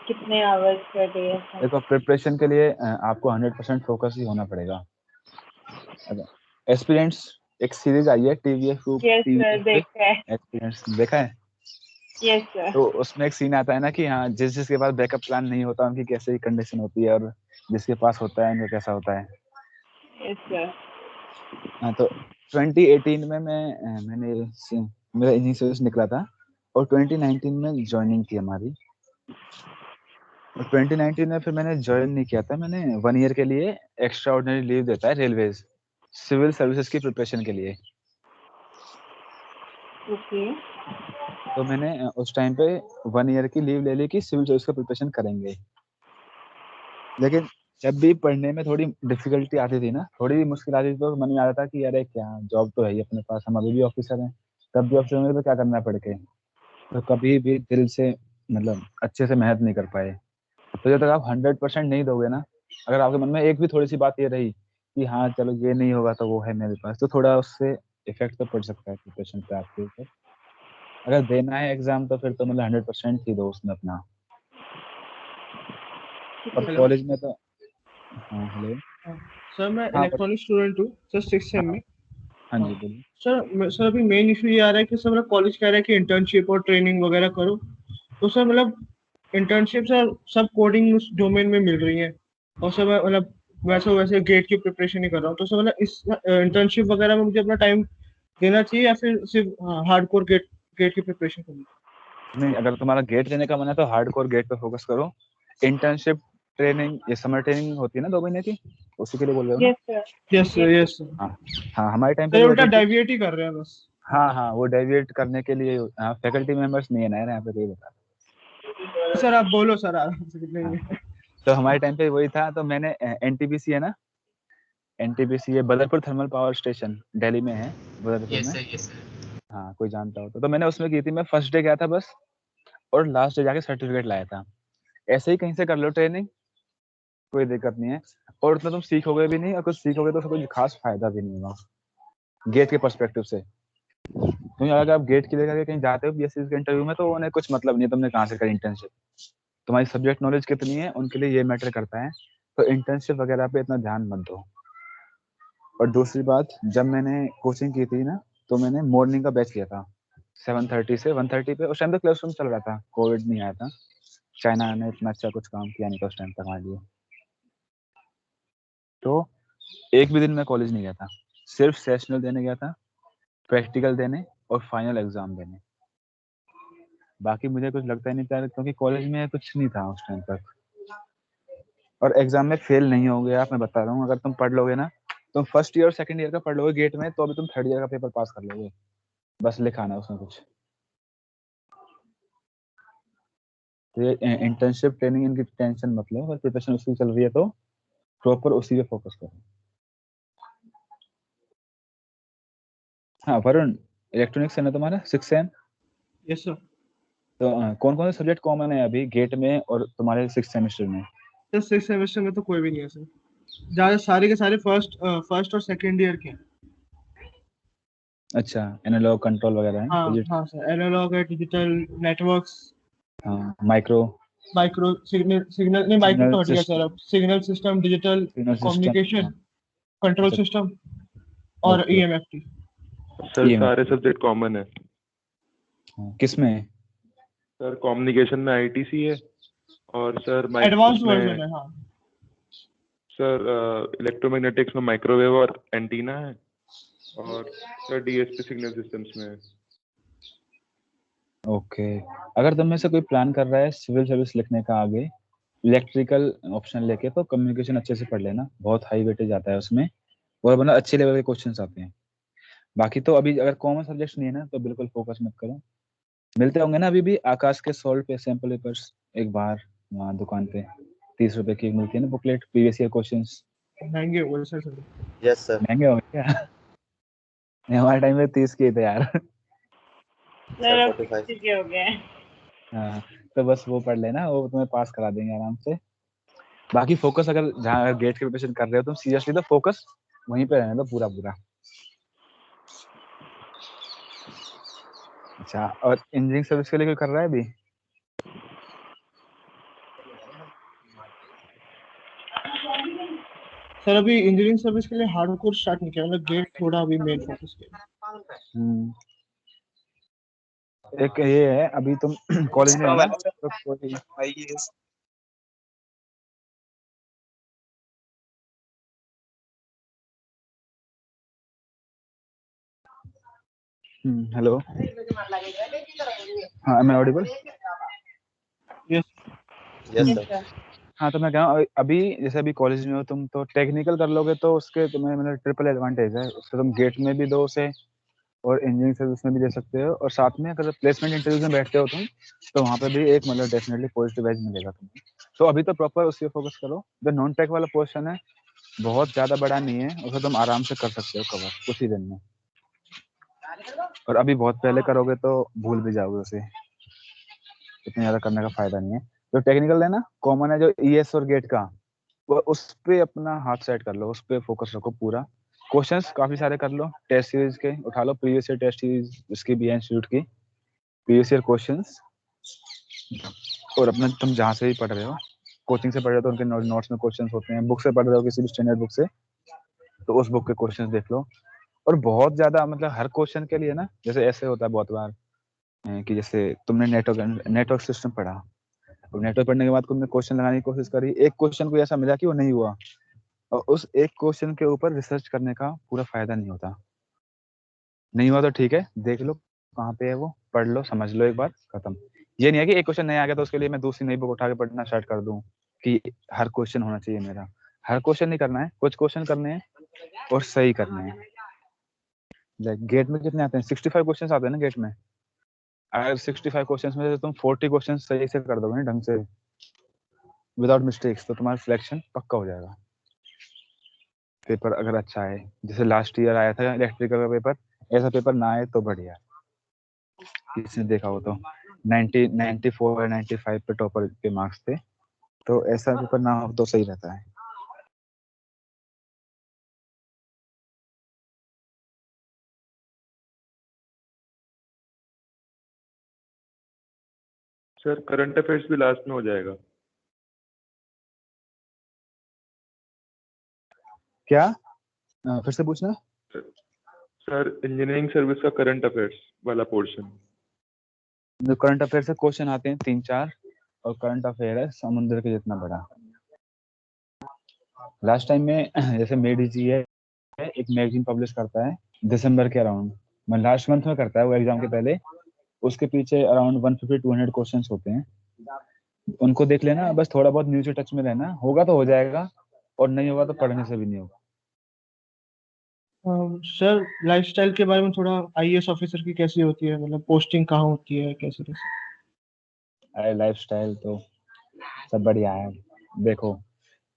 कितने आवर्स पर डे था? देखो, प्रिपरेशन के लिए आपको 100% फोकस ही होना पड़ेगा। एक्सपीरियंस एक सीरीज आई है टीवीएफ यस सर, टीवीएफ पे, देखा है। एक्सपीरियंस देखा है? Yes sir. तो उसमें एक सीन आता है ना कि हाँ, जिसके पास बैकअप प्लान नहीं होता उनकी कैसे कंडीशन होती है, और जिसके पास होता है उनका कैसा होता है। Yes sir. हाँ, तो 2018 में मेरा इंजीनियरिंग सर्विस निकला था, और 2019 में ज्वाइनिंग थी हमारी। और 2019 में फिर मैंने ज्वाइन नहीं किया था, मैंने 1 ईयर के लिए एक्स्ट्रा ऑर्डिनरी लीव देता है रेलवेज, सिविल सर्विसेज की प्रिपरेशन के लिए। ओके। तो मैंने उस टाइम पे 1 ईयर की लीव ले ली कि सिविल सर्विस का प्रिपरेशन करेंगे। लेकिन जब भी पढ़ने में थोड़ी डिफिकल्टी आती थी ना, थोड़ी भी मुश्किल आती थी, तो मन में आता था कि अरे क्या, जॉब तो है ही अपने पास, हम अभी भी ऑफिसर हैं, तब भी ऑफिसर में तो क्या करना पड़ के। तो कभी भी दिल से मतलब अच्छे से मेहनत नहीं कर पाए। तो जब तक आप 100% नहीं दोगे ना, अगर आपके मन में एक भी थोड़ी सी बात ये रही कि हाँ चलो ये नहीं होगा तो वो है मेरे पास, तो थोड़ा उससे इफेक्ट तो पड़ सकता है प्रिपरेशन पे आपके ऊपर। अगर देना है एग्जाम तो फिर तो मतलब 100% ही दो उसमें अपना। और हेलो। कॉलेज में तो, हाँ हेलो, सर मैं हाँ इलेक्ट्रॉनिक स्टूडेंट हूँ सर, 6 सेम हाँ में। हाँ हाँ जी बोलिए। सर अभी मेन इशू ये आ रहा है कि सर मेरा कॉलेज कह रहा है कि इंटर्नशिप और ट्रेनिंग वगैरह करो। तो सर मतलब इंटर्नशिप सर सब कोडिंग उस डोमेन में मिल रही है, और सर मैं मतलब वैसे गेट की प्रिपरेशन ही कर रहा हूँ। तो सर मतलब इस इंटर्नशिप वगैरह में मुझे अपना टाइम देना चाहिए या फिर सिर्फ हार्डकोर गेट गेट की प्रिपरेशन करनी? नहीं, अगर तुम्हारा गेट देने का मन है तो हार्डकोर गेट पे फोकस करो। इंटर्नशिप ट्रेनिंग, ये समर ट्रेनिंग होती है ना 2 महीने की, उसी के लिए बोल रहे हो ना? Yes sir. Yes sir, yes. Yes sir. हाँ हाँ, हमारे टाइम पे सर ये भी उल्टा होती थी। डाइविएट ही कर रहे हैं बस। हाँ हाँ, वो डेविएट करने के लिए फैकल्टी मेंबर्स नहीं है ना यार, यहाँ पे कोई बता। सर आप बोलो सर आराम से, कितने हाँ, ही तो हमारे टाइम पे वही था। तो मैंने एनटीपीसी है ना, एनटीपीसी, ये Badarpur thermal power station Delhi में है, बदरपुर यस में। Sir, yes sir. हाँ, कोई जानता हो तो मैंने उसमें की थी। मैं फर्स्ट डे गया था बस, और लास्ट डे जाके सर्टिफिकेट लाया था। ऐसे ही कहीं से कर लो ट्रेनिंग, कोई दिक्कत नहीं है, और उतना तुम सीखोगे भी नहीं, और कुछ सीखोगे तो उसका कोई खास फायदा भी नहीं होगा गेट के पर्सपेक्टिव से। क्योंकि अगर आप गेट की लेकर के कहीं जाते हो बीएससी के इंटरव्यू में, तो उन्हें कुछ मतलब नहीं है तुमने कहाँ से करी इंटर्नशिप, तुम्हारी सब्जेक्ट नॉलेज कितनी है उनके लिए ये मैटर करता है। तो इंटर्नशिप वगैरह पे इतना ध्यान मत दो। और दूसरी बात, जब मैंने कोचिंग की थी ना, तो मैंने मॉर्निंग का बैच किया था, 7:30 से 1:30 पे। उस टाइम तो क्लासरूम चल रहा था, कोविड नहीं आया था, चाइना ने इतना अच्छा कुछ काम किया नहीं था उस टाइम तक हमारे लिए। तो एक भी दिन मैं कॉलेज नहीं गया था, सिर्फ सेशनल देने गया था, प्रैक्टिकल देने और फाइनल एग्जाम देने। बाकी मुझे कुछ लगता ही नहीं था, क्योंकि कॉलेज में कुछ नहीं था उस टाइम तक। और एग्जाम में फेल नहीं होगे आप, मैं बता रहा हूँ। अगर तुम पढ़ लोगे ना, तुम फर्स्ट ईयर और सेकंड ईयर का पढ़ लोगे गेट में, तो अभी तुम थर्ड ईयर का पेपर पास कर लोगे, बस लिखाना है उसमें कुछ। तो ये इंटर्नशिप ट्रेनिंग इनकी टेंशन मत लो, अगर प्रिपरेशन उसकी चल रही है तो प्रॉपर उसी पे फोकस करो। हाँ वरुण, इलेक्ट्रॉनिक्स है ना तुम्हारा 6 सेम? Yes sir. तो कौन कौन से सब्जेक्ट कॉमन है अभी गेट में और तुम्हारे 6 सेमेस्टर में? सर 6 सेमेस्टर में तो कोई भी नहीं है सर, ज्यादा सारे के सारे फर्स्ट और सेकंड ईयर के हैं। अच्छा, एनालॉग कंट्रोल वगैरह है, हाँ डिजिटल। हाँ सर, एनालॉग है, डिजिटल, नेटवर्क्स, हाँ, माइक्रो, माइक्रो, सिग्नल सिग्नल नहीं, माइक्रो सिग्नल तो हट गया सर, सिस्टम, अब signal system, digital signal system. Communication, हाँ, कंट्रोल अच्छा, सिस्टम और ओके, ईएमएफटी। सर ये सारे सब्जेक्ट कॉमन है। किसमें? सर कम्युनिकेशन में आईटीसी है, और सर माइक एडवांस वर्जन उसमें है हाँ। सर इलेक्ट्रोमैग्नेटिक्स में माइक्रोवेव और एंटीना है, और सर डीएसपी सिग्नल सिस्टम्स में है। ओके, अगर तुम में से कोई प्लान कर रहा है सिविल सर्विस लिखने का आगे, इलेक्ट्रिकल ऑप्शन लेके, तो कम्युनिकेशन अच्छे से पढ़ लेना, बहुत हाई वेटेज आता है उसमें, और मतलब अच्छे लेवल के क्वेश्चंस आते हैं। बाकी तो अभी अगर कॉमन सब्जेक्ट नहीं है ना, तो बिल्कुल फोकस मत करो। मिलते होंगे ना अभी भी आकाश के सॉल्व पे सैंपल पेपर्स एक बार, वहाँ दुकान पे 30 रुपए की मिलती है ना बुकलेट, प्रीवियस ईयर क्वेश्चंस। महंगे हो गए सर। Yes, sir. महंगे हो गए क्या? नहीं, हमारे टाइम में 30 के थे यार। Sir, सर अब 45. 60 के हो गए हैं। हाँ, तो बस वो पढ़ लेना, वो तुम्हें पास करा देंगे आराम से। बाकी फोकस अगर जहाँ अगर गेट की प्रिपरेशन कर रहे हो तुम सीरियसली, तो फोकस वहीं पे रहने दो पूरा पूरा। अच्छा, और इंजीनियरिंग सर्विस के लिए कोई कर रहा है अभी? सर अभी इंजीनियरिंग सर्विस के लिए हार्डकोर स्टार्ट नहीं किया, मतलब गेट थोड़ा अभी मेन फोकस किया। एक ये है, अभी तुम कॉलेज में हो ना, तो कोई हेलो, हाँ, मैं ऑडिबल? Yes Yes, sir. हाँ, तो मैं कह रहा हूँ अभी जैसे अभी कॉलेज में हो तुम, तो टेक्निकल कर लोगे तो उसके तुम्हें मतलब ट्रिपल एडवांटेज है। उससे तुम गेट में भी दो उसे, और इंजीनियरिंग सर्विस में भी दे सकते हो, और साथ में अगर प्लेसमेंट इंटरव्यू में बैठते हो तुम, तो वहाँ पे भी एक मतलब डेफिनेटली पॉजिटिव एज मिलेगा तुम्हें। तो अभी तो प्रॉपर उस पर फोकस करो। जो नॉन टेक वाला पोर्शन है बहुत ज्यादा बड़ा नहीं है, उसे तुम आराम से कर सकते हो कवर कुछ ही दिन में, और अभी बहुत पहले करोगे तो भूल भी जाओगे उसे, इतना ज्यादा करने का फायदा नहीं है। जो टेक्निकल है ना, कॉमन है जो ईएस और गेट का, वो उस पे अपना हाथ सेट कर लो, उस पे फोकस रखो पूरा। क्वेश्चंस काफी सारे कर लो, टेस्ट सीरीज के उठा लो, प्रीवियस ईयर टेस्ट सीरीज जिसकी भी है इंस्टीट्यूट की, प्रीवियस ईयर क्वेश्चंस। और अपना तुम जहाँ से भी पढ़ रहे हो, कोचिंग से पढ़ रहे हो तो उनके नोट्स में क्वेश्चंस होते हैं, बुक से पढ़ रहे हो किसी भी स्टैंडर्ड बुक से, तो उस बुक के क्वेश्चंस देख लो। और बहुत ज्यादा मतलब हर क्वेश्चन के लिए ना, जैसे ऐसे होता है बहुत बार कि जैसे तुमने नेटवर्क सिस्टम पढ़ा, और नेटवर्क पढ़ने के बाद तुमने क्वेश्चन लगाने की कोशिश करी, एक क्वेश्चन को ऐसा मिला कि वो नहीं हुआ, और उस एक क्वेश्चन के ऊपर रिसर्च करने का पूरा फायदा नहीं होता। नहीं हुआ तो ठीक है, देख लो कहाँ पे है वो, पढ़ लो, समझ लो, एक बार खत्म। ये नहीं है कि एक क्वेश्चन नहीं आ गया तो उसके लिए मैं दूसरी नई बुक उठा के पढ़ना स्टार्ट कर दूं कि हर क्वेश्चन होना चाहिए मेरा। हर क्वेश्चन नहीं करना है, कुछ क्वेश्चन करने हैं और सही करने हैं। गेट में कितने आते हैं? 65 क्वेश्चन आते हैं ना गेट में। अगर 65 क्वेश्चन में से तुम 40 क्वेश्चन सही से कर दोगे ना ढंग से, विदाउट मिस्टेक्स, तो तुम्हारा सिलेक्शन पक्का हो जाएगा। पेपर अगर अच्छा है, जैसे लास्ट ईयर आया था इलेक्ट्रिकल का पेपर, ऐसा पेपर ना आए तो बढ़िया, किसी ने देखा हो तो 94 या 95 पे टॉपर के मार्क्स थे, तो ऐसा पेपर ना हो तो सही रहता है। सर करंट अफेयर्स भी लास्ट में हो जाएगा? क्या? फिर से पूछना। सर इंजीनियरिंग सर्विस का करंट अफेयर्स वाला पोर्शन। जो करंट अफेयर से क्वेश्चन आते हैं 3-4, और करंट अफेयर है समुद्र के जितना बड़ा। लास्ट टाइम में जैसे मेडी जी है, एक मैगजीन पब्लिश करता है दिसंबर के अराउंड, मैं लास्ट मंथ में करता है वो एग्जाम के पहले। उसके पीछे अराउंड 150-200 क्वेश्चंस होते हैं, उनको देख लेना, बस थोड़ा बहुत न्यूज टच में रहना, होगा तो हो जाएगा, और नहीं होगा तो पढ़ने से भी नहीं होगा। सर लाइफस्टाइल के बारे में थोड़ा, आईएएस ऑफिसर की कैसी होती है, मतलब पोस्टिंग कहाँ होती है, कैसे कैसे? अरे लाइफ स्टाइल तो सब बढ़िया है। देखो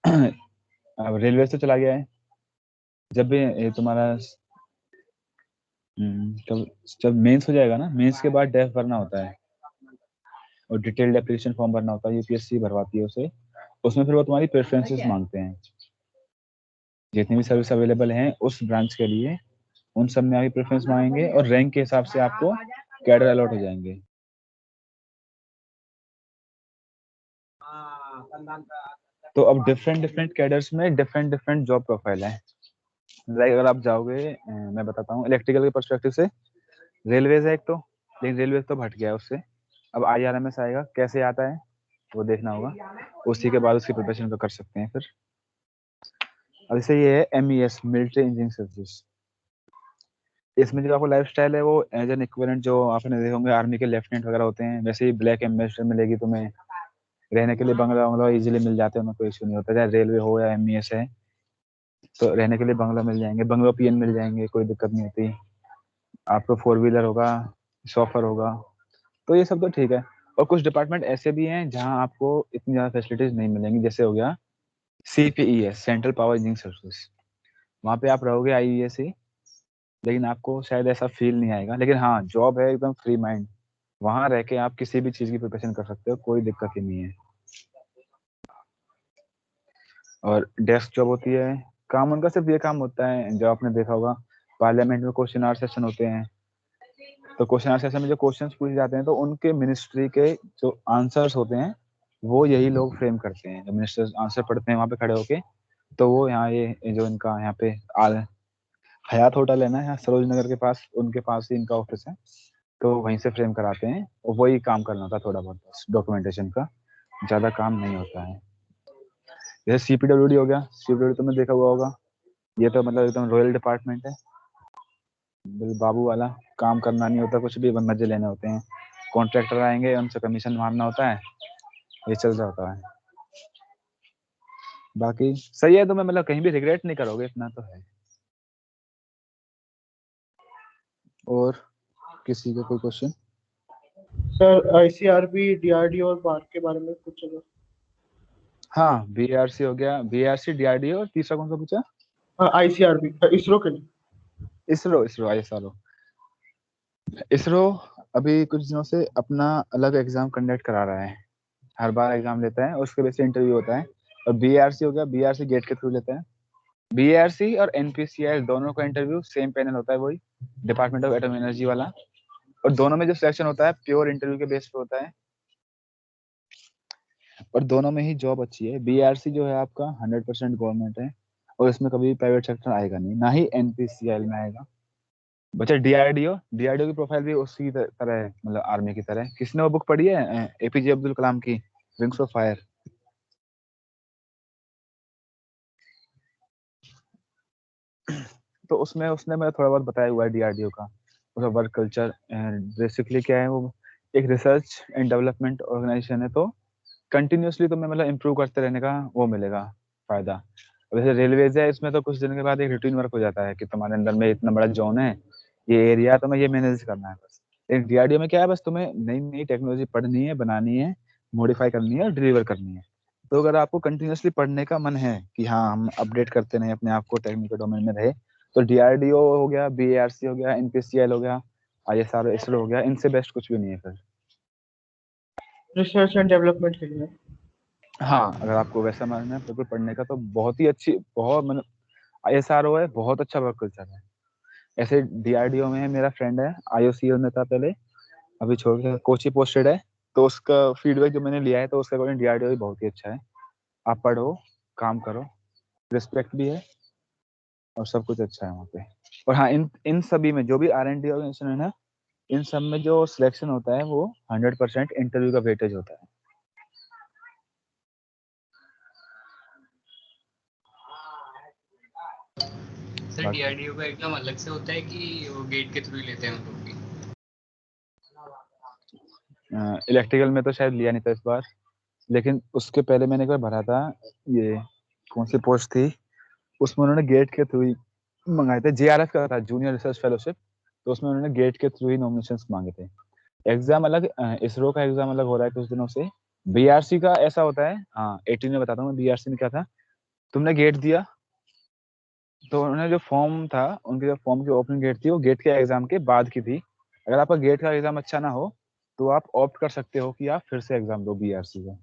अब रेलवे से चला गया है, जब भी ये तुम्हारा जब जब मेंस हो जाएगा ना, मेंस के बाद डेफ भरना होता है, और डिटेल्ड एप्लीकेशन फॉर्म भरना होता है, यूपीएससी भरवाती है उसे। उसमें फिर वो तुम्हारी प्रेफरेंसेस मांगते हैं, जितनी भी सर्विस अवेलेबल हैं उस ब्रांच के लिए, उन सब में आपकी प्रेफरेंस मांगेंगे, और रैंक के हिसाब से आपको कैडर अलॉट हो जाएंगे। तो अब डिफरेंट डिफरेंट कैडर्स में डिफरेंट डिफरेंट जॉब प्रोफाइल है। लाइक अगर आप जाओगे, मैं बताता हूँ इलेक्ट्रिकल के पर्सपेक्टिव से, रेलवेज है एक तो, लेकिन रेलवेज तो हट गया है उससे, अब आईआरएमएस आएगा, कैसे आता है वो देखना होगा, उसी के बाद उसकी प्रिपरेशन कर सकते हैं फिर। अब जैसे ये है एमईएस, मिलिट्री इंजीनियरिंग सर्विस, इसमें जो आपको लाइफ स्टाइल है वो एज एन इक्विवेलेंट, जो आपने देखे होंगे आर्मी के लेफ्टिनेंट वगैरह होते हैं, वैसे ही ब्लैक एम्बेसडर मिलेगी तुम्हें। रहने के लिए बंगला बंगला इजीली मिल जाते हैं, उनमें कोई इशू नहीं होता, चाहे रेलवे हो या एमईएस है, तो रहने के लिए बंगला मिल जाएंगे, बंगलो पीएन मिल जाएंगे, कोई दिक्कत नहीं होती। आपको 4 व्हीलर होगा, शॉफर होगा, तो ये सब तो ठीक है। और कुछ डिपार्टमेंट ऐसे भी हैं जहां आपको इतनी ज़्यादा फैसिलिटीज नहीं मिलेंगी, जैसे हो गया CPES, central power engineering service. वहाँ पे आप रहोगे IES ही, लेकिन आपको शायद ऐसा फील नहीं आएगा। लेकिन हाँ, जॉब है एकदम फ्री माइंड, वहाँ रह के आप किसी भी चीज़ की प्रिपरेशन कर सकते हो, कोई दिक्कत ही नहीं है। और डेस्क जॉब होती है, काम उनका सिर्फ ये काम होता है, जो आपने देखा होगा पार्लियामेंट में क्वेश्चन आवर सेशन होते हैं, तो क्वेश्चन आवर सेशन में जो क्वेश्चंस पूछे जाते हैं तो उनके मिनिस्ट्री के जो आंसर्स होते हैं वो यही लोग फ्रेम करते हैं। जब मिनिस्टर्स आंसर पढ़ते हैं वहाँ पे खड़े होके, तो वो यहाँ ये जो इनका यहाँ पे हयात होटल है ना, यहाँ सरोज नगर के पास, उनके पास ही इनका ऑफिस है, तो वहीं से फ्रेम कराते हैं। और वही काम करना होता है थोड़ा बहुत, बस डॉक्यूमेंटेशन का, ज़्यादा काम नहीं होता है। जैसे CPWD हो गया, CPWD तुमने देखा हुआ होगा, ये तो मतलब एकदम रॉयल डिपार्टमेंट है, बाबू वाला, काम करना नहीं होता कुछ भी, बस मजे लेने होते हैं। कॉन्ट्रैक्टर आएंगे, उनसे कमीशन मारना होता है, ये चल रहा होता है। बाकी सही है, तो मैं मतलब कहीं भी रिग्रेट नहीं करोगे, इतना तो है। और किसी का कोई क्वेश्चन? सर ICRB, DRDO और बार के बारे में कुछ अगर। हाँ, BRC हो गया, BRC, DRDO, और तीसरा कौन सा पूछा? ICRB, इसरो के लिए। इसरो, ISRO। इसरो अभी कुछ दिनों से अपना अलग एग्जाम कंडक्ट करा रहा है, हर बार एग्जाम लेता है, उसके बेस से इंटरव्यू होता है। और BRC हो गया, BRC गेट के थ्रू लेता है। BRC और NPCI दोनों का इंटरव्यू सेम पैनल होता है, वही डिपार्टमेंट ऑफ एटॉमिक एनर्जी वाला, और दोनों में जो सिलेक्शन होता है प्योर इंटरव्यू के बेस पे होता है, और दोनों में ही जॉब अच्छी है। BRC जो है आपका 100% गवर्नमेंट है, और इसमें कभी प्राइवेट सेक्टर आएगा नहीं, ना ही NPCI में आएगा। बच्चा DRDO की प्रोफाइल भी उसी तरह है, मतलब आर्मी की तरह। किसने वो बुक पढ़ी है APJ अब्दुल कलाम की, विंग्स ऑफ फायर? तो उसमें उसने मैं थोड़ा बहुत बताया हुआ है DRDO का, उसका वर्क कल्चर। बेसिकली क्या है, वो एक रिसर्च एंड डेवलपमेंट ऑर्गेनाइजेशन है, तो कंटिन्यूअसली तुम्हें मतलब इम्प्रूव करते रहने का वो मिलेगा फायदा। अब जैसे रेलवेज है, इसमें तो कुछ दिन के बाद एक रूटीन वर्क हो जाता है कि तुम्हारे अंदर में इतना बड़ा जोन है, ये एरिया तुम्हें ये मैनेज करना है बस। एक DRDO में क्या है, बस तुम्हें नई नई टेक्नोलॉजी पढ़नी है, बनानी है, मॉडिफाई करनी है और डिलीवर करनी है। तो अगर आपको कंटिन्यूअसली पढ़ने का मन है कि हाँ हम अपडेट करते रहे अपने आप को, टेक्निकल डोमेन में रहे, तो DRDO हो गया, BARC हो गया, NPCL हो गया, ISRO, इसरो हो गया, इनसे बेस्ट कुछ भी नहीं है फिर। रिसर्च एंड डेवलपमेंट के लिए। हाँ, अगर आपको वैसा मानना है बिल्कुल पढ़ने का, तो बहुत ही अच्छी, बहुत मतलब ISRO है, बहुत अच्छा वर्क कल्चर है। ऐसे DRDO में है, मेरा फ्रेंड है, IOCO में था पहले, अभी छोड़ के कोची पोस्टेड है, तो उसका फीडबैक जो मैंने लिया है, तो उसके अकॉर्डिंग DRDO भी बहुत ही अच्छा है। आप पढ़ो, काम करो, रिस्पेक्ट भी है, और सब कुछ अच्छा है वहाँ पे। और हाँ, इन सभी में जो भी R&D ऑर्गेनाइजेशन है ना, इन सब में जो सिलेक्शन होता है वो 100% इंटरव्यू का वेटेज होता है। सर बाकी DRDO का एग्जाम अलग से होता है कि वो गेट के थ्रू ही लेते हैं हम लोग भी? इलेक्ट्रिकल में तो शायद लिया नहीं था इस बार, लेकिन उसके पहले मैंने एक बार भरा था, ये कौन सी पोस्ट थी, उसमें उन्होंने गेट के थ्रू ही मंगाए थे। JRF का था, जूनियर रिसर्च फेलोशिप, तो उसमें उन्होंने गेट के थ्रू ही नॉमिनेशंस मांगे थे। एग्जाम अलग, इसरो का एग्जाम अलग हो रहा है कुछ दिनों से। BRC का ऐसा होता है, हाँ 18 में बताता हूँ मैं BRC में क्या था। तुमने गेट दिया, तो उन्होंने जो फॉर्म था, उनके जो फॉर्म की ओपनिंग डेट थी वो गेट के एग्जाम के बाद की थी। अगर आपका गेट का एग्जाम अच्छा ना हो, तो आप ऑप्ट कर सकते हो कि आप फिर से एग्जाम दो BRC का,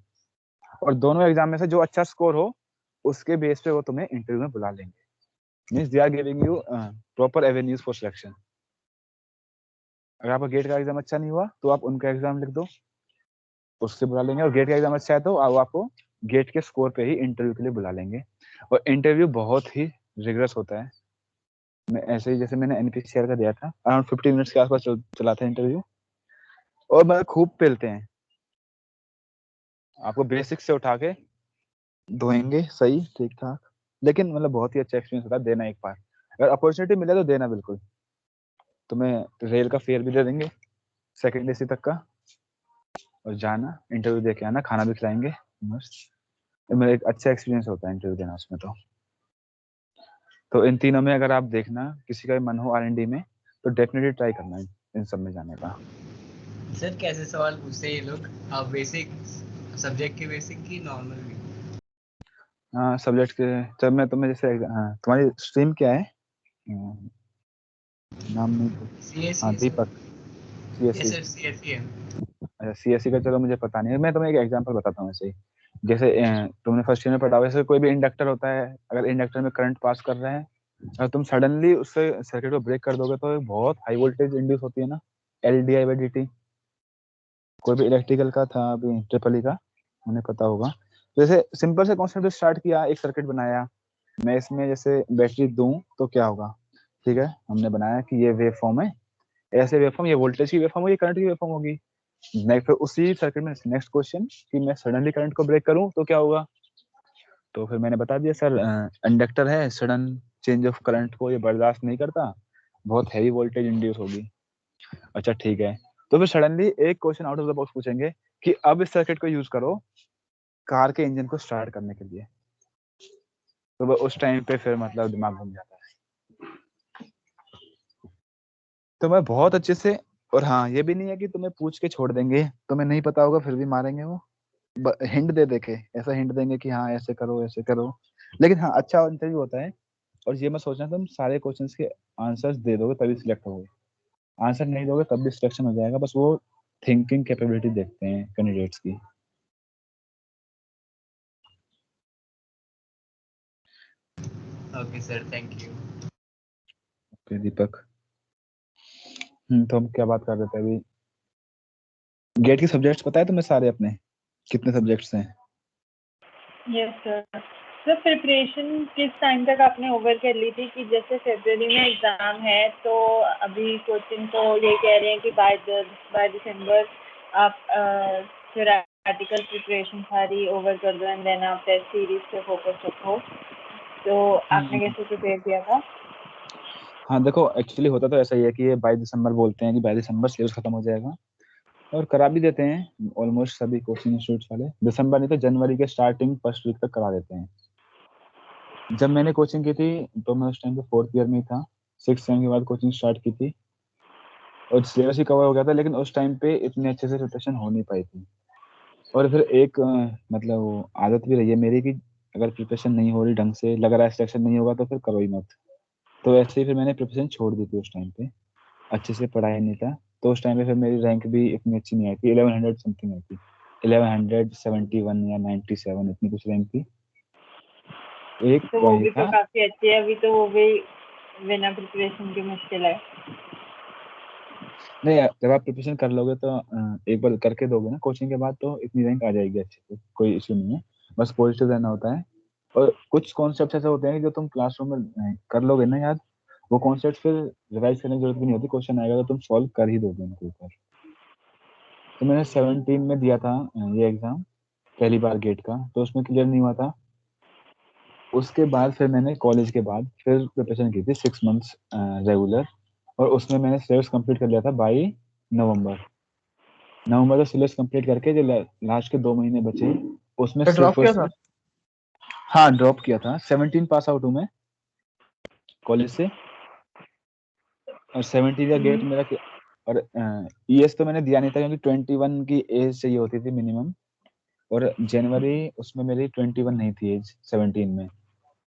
और दोनों एग्जाम में से जो अच्छा स्कोर हो उसके बेस पे वो तुम्हें इंटरव्यू में बुला लेंगे। Means they are giving you proper avenues for selection. अगर आपका गेट का एग्जाम अच्छा नहीं हुआ, तो आप उनका एग्जाम लिख दो, उससे बुला लेंगे। और गेट का एग्जाम अच्छा है तो वो आपको गेट के स्कोर पे ही इंटरव्यू के लिए बुला लेंगे। और इंटरव्यू बहुत ही रिगरस होता है। मैं ऐसे ही, जैसे मैंने NPCL का दिया था, अराउंड 15 मिनट्स के आसपास चला था इंटरव्यू, और मतलब खूब पेलते हैं आपको, बेसिक से उठा के धोएंगे सही ठीक ठाक। लेकिन मतलब बहुत ही अच्छा एक्सपीरियंस होता है, देना एक बार, अगर अपॉर्चुनिटी मिले तो देना बिल्कुल। तुम्हें रेल का फेयर भी दे देंगे सेकेंड AC तक का, और जाना इंटरव्यू दे के आना, खाना भी खिलाएंगे मस्त। मेरा एक अच्छा एक्सपीरियंस होता है इंटरव्यू देना उसमें। तो इन तीनों में अगर आप देखना, किसी का भी मन हो R&D में, तो डेफिनेटली ट्राई करना इन सब में जाने का। सर कैसे सवाल पूछते हैं ये लोग? बेसिक सब्जेक्ट के बेसिक की नॉर्मल भी? हाँ सब्जेक्ट के। जब मैं तुम्हें जैसे तुम्हारी स्ट्रीम क्या है? नाम नहीं तो। सीएससी हाँ है sir. Deepak. Yes CSC. Sir, CSC है। अच्छा सीएससी का चलो मुझे पता नहीं है, मैं तुम्हें एक एग्जांपल बताता हूँ ऐसे ही। जैसे तुमने फर्स्ट ईयर में पढ़ा, वैसे कोई भी इंडक्टर होता है, अगर इंडक्टर में करंट पास कर रहे हैं और तुम सडनली उससे सर्किट को ब्रेक कर दोगे तो एक बहुत हाई वोल्टेज इंड्यूस होती है ना, L D I by D T. कोई भी इलेक्ट्रिकल का था अभी ट्रिपल ई का, उन्हें पता होगा। तो जैसे सिंपल से कॉन्सेप्ट स्टार्ट किया, एक सर्किट बनाया, मैं इसमें जैसे बैटरी दूं तो क्या होगा। ठीक है, हमने बनाया कि ये वेव फॉर्म है, ऐसे वेव फॉर्म, ये वोल्टेज की वेव फॉर्म होगी, करंट की वेव फॉर्म होगी। नेक्स्ट फिर उसी सर्किट में नेक्स्ट क्वेश्चन कि मैं सडनली करंट को ब्रेक करूं तो क्या होगा। तो फिर मैंने बता दिया सर, इंडक्टर है, सडन चेंज ऑफ करंट को ये बर्दाश्त नहीं करता, बहुत हैवी वोल्टेज इंड्यूस होगी। अच्छा ठीक है, तो फिर सडनली एक question out of the box पूछेंगे कि अब इस सर्किट को यूज करो कार के इंजन को स्टार्ट करने के लिए। तो वो उस टाइम पे फिर मतलब दिमाग घूम जाता है। तो मैं बहुत अच्छे से, और हाँ ये भी नहीं है कि तुम्हें पूछ के छोड़ देंगे, तुम्हें नहीं पता होगा फिर भी मारेंगे वो, हिंट दे दे के ऐसा हिंट देंगे कि हाँ ऐसे करो ऐसे करो। लेकिन हाँ अच्छा इंटरव्यू होता है। और ये मैं सोच रहा था तुम सारे क्वेश्चंस के आंसर्स दे दोगे तभी सिलेक्ट होगे, आंसर नहीं दोगे तब भी सिलेक्शन हो जाएगा, बस वो थिंकिंग कैपेबिलिटी देखते हैं कैंडिडेट्स की। Okay sir, thank you. Okay Deepak. तो हम क्या बात कर रहे थे अभी? गेट के सब्जेक्ट्स पता है तुम्हें सारे अपने, कितने सब्जेक्ट्स हैं? Yes sir. सर प्रिपरेशन किस टाइम तक आपने ओवर कर ली थी कि जैसे फरवरी में एग्ज़ाम है तो अभी कोचिंग तो ये कह रहे हैं कि बाय दिसंबर आप थ्योरेटिकल प्रिपरेशन सारी ओवर कर दो एंड देन आप टेस्ट सीरीज पे फोकस रखो, तो आपने कैसे प्रिपेयर किया था? हाँ देखो एक्चुअली होता तो ऐसा ही है कि ये 22 दिसंबर बोलते हैं कि 22 दिसंबर सिलेबस खत्म हो जाएगा, और करा भी देते हैं ऑलमोस्ट सभी कोचिंग इंस्टीट्यूट वाले, दिसंबर नहीं तो जनवरी के स्टार्टिंग फर्स्ट वीक तक करा देते हैं। जब मैंने कोचिंग की थी तो मैं उस टाइम पे फोर्थ ईयर में ही था, 6 सेम के बाद कोचिंग स्टार्ट की थी और सिलेबस ही कवर हो गया था, लेकिन उस टाइम पे इतने अच्छे से प्रिपरेशन हो नहीं पाई थी। और फिर एक मतलब वो आदत भी रही है मेरी कि अगर प्रिपरेशन नहीं हो रही ढंग से, लग रहा है सिलेक्शन नहीं होगा तो फिर करो ही मत। तो ऐसे ही फिर मैंने प्रिपरेशन छोड़ दी थी उस टाइम पे, अच्छे से पढ़ाई नहीं था। तो उस टाइम पे फिर मेरी रैंक भी इतनी अच्छी नहीं आई थी, 1100 समथिंग आई थी, 1171 या 97 इतनी कुछ रैंक थी। एक तो वो वही भी तो था। काफ़ी अच्छी है, अभी तो वो भी बिना प्रिपरेशन के मुश्किल है। नहीं जब आप प्रिपरेशन कर लोगे तो एक बार करके दोगे ना कोचिंग के बाद तो इतनी रैंक आ जाएगी अच्छे से, कोई इश्यू नहीं है, बस पॉजिटिव रहना होता है। और कुछ कॉन्सेप्ट ऐसे होते हैं कि जो तुम क्लासरूम में कर लोगे ना याद, वो कॉन्सेप्ट फिर रिवाइज करने की जरूरत भी नहीं होती, क्वेश्चन आएगा तो तुम सॉल्व कर ही दोगे उनके ऊपर। तो मैंने 17 में दिया था ये एग्जाम, पहली बार गेट का, तो उसमें क्लियर नहीं हुआ था। उसके बाद फिर मैंने कॉलेज के बाद फिर प्रिपरेशन की थी 6 मंथ्स रेगुलर, और उसमें मैंने सिलेबस कंप्लीट कर लिया था बाई नवंबर। नवंबर का सिलेबस कंप्लीट करके जो लास्ट के 2 महीने बचे उसमें ड्रॉप सिर्फ और किया था? सिर्फ, हाँ ड्रॉप किया था, 17 पास आउट हूँ मैं कॉलेज से, और 17 का गेट मेरा और ईएस तो मैंने दिया नहीं था क्योंकि 21 की एज चाहिए होती थी मिनिमम, और जनवरी उसमें मेरी 21 नहीं थी एज 17 में,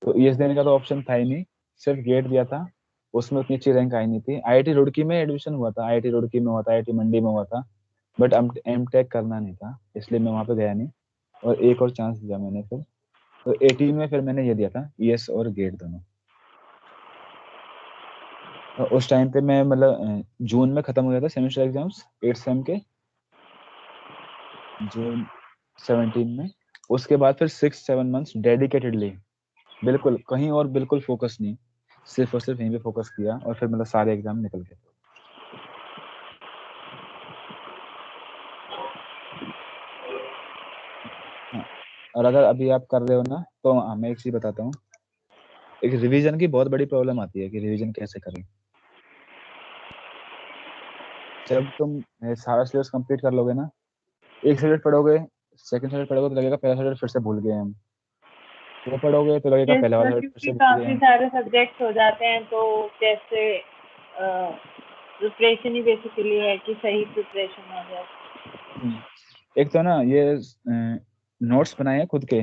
तो ईएस देने का तो ऑप्शन था ही नहीं, सिर्फ गेट दिया था। उसमें उतनी अच्छी रैंक आई नहीं थी। आईआईटी रुड़की में एडमिशन हुआ था, आईआईटी रुड़की में हुआ था, आईआईटी मंडी में हुआ था, बट एम टेक करना नहीं था इसलिए मैं वहां पे गया नहीं, और एक और चांस दिया मैंने फिर। तो 18 में फिर मैंने ये दिया था ईएस और गेट दोनों। और उस टाइम पे मैं मतलब जून में खत्म हो गया था सेमेस्टर एग्जाम्स 8 सेम के, जून 17 में। उसके बाद फिर 6-7 मंथ्स डेडिकेटेडली, बिल्कुल कहीं और बिल्कुल फोकस नहीं, सिर्फ और सिर्फ यहीं पे फोकस किया, और फिर मतलब सारे एग्जाम निकल गए। हाँ, और अगर अभी आप कर रहे हो ना तो मैं एक चीज बताता हूँ, एक रिवीजन की बहुत बड़ी प्रॉब्लम आती है कि रिवीजन कैसे करें। जब तुम सारा सिलेबस कंप्लीट कर लोगे ना, एक सब्जेक्ट पढ़ोगे, सेकंड सब्जेक्ट पढ़ोगे तो लगेगा पहला सब्जेक्ट फिर से भूल गए हम, वो पढ़ोगे तो लगेगा यस पहला वाला सर, सब्जेक्ट फिर क्योंकि से भूल गए काफ़ी हम। सारे सब्जेक्ट्स हो जाते हैं तो कैसे प्रिपरेशन ही बेसिकली है कि सही प्रिपरेशन हो जाए। एक तो ना ये नोट्स बनाए हैं खुद के।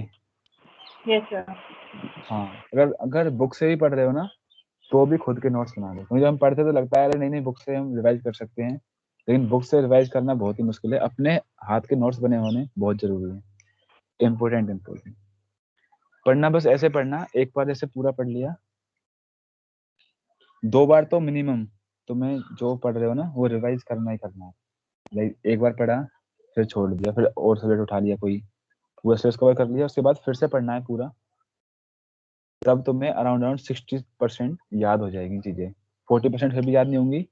Yes sir. हाँ, अगर बुक से भी पढ़ रहे हो ना तो भी खुद के नोट्स बना लो, क्योंकि जब हम पढ़ते तो लगता है अरे नहीं बुक से हम रिवाइज कर सकते हैं, लेकिन बुक से रिवाइज करना बहुत ही मुश्किल है। अपने हाथ के नोट्स बने होने बहुत जरूरी है, इम्पोर्टेंट। पढ़ना बस ऐसे पढ़ना, एक बार जैसे पूरा पढ़ लिया, 2 बार तो मिनिमम तुम्हें जो पढ़ रहे हो ना वो रिवाइज करना ही करना है। लाइक एक बार पढ़ा फिर छोड़ दिया, फिर और सब्जेक्ट उठा लिया कोई, पूरा सिलेबस कवर कर लिया, उसके बाद फिर से पढ़ना है पूरा, तब तुम्हें अराउंड 60% याद हो जाएगी चीजें, 40% फिर भी याद नहीं होंगी।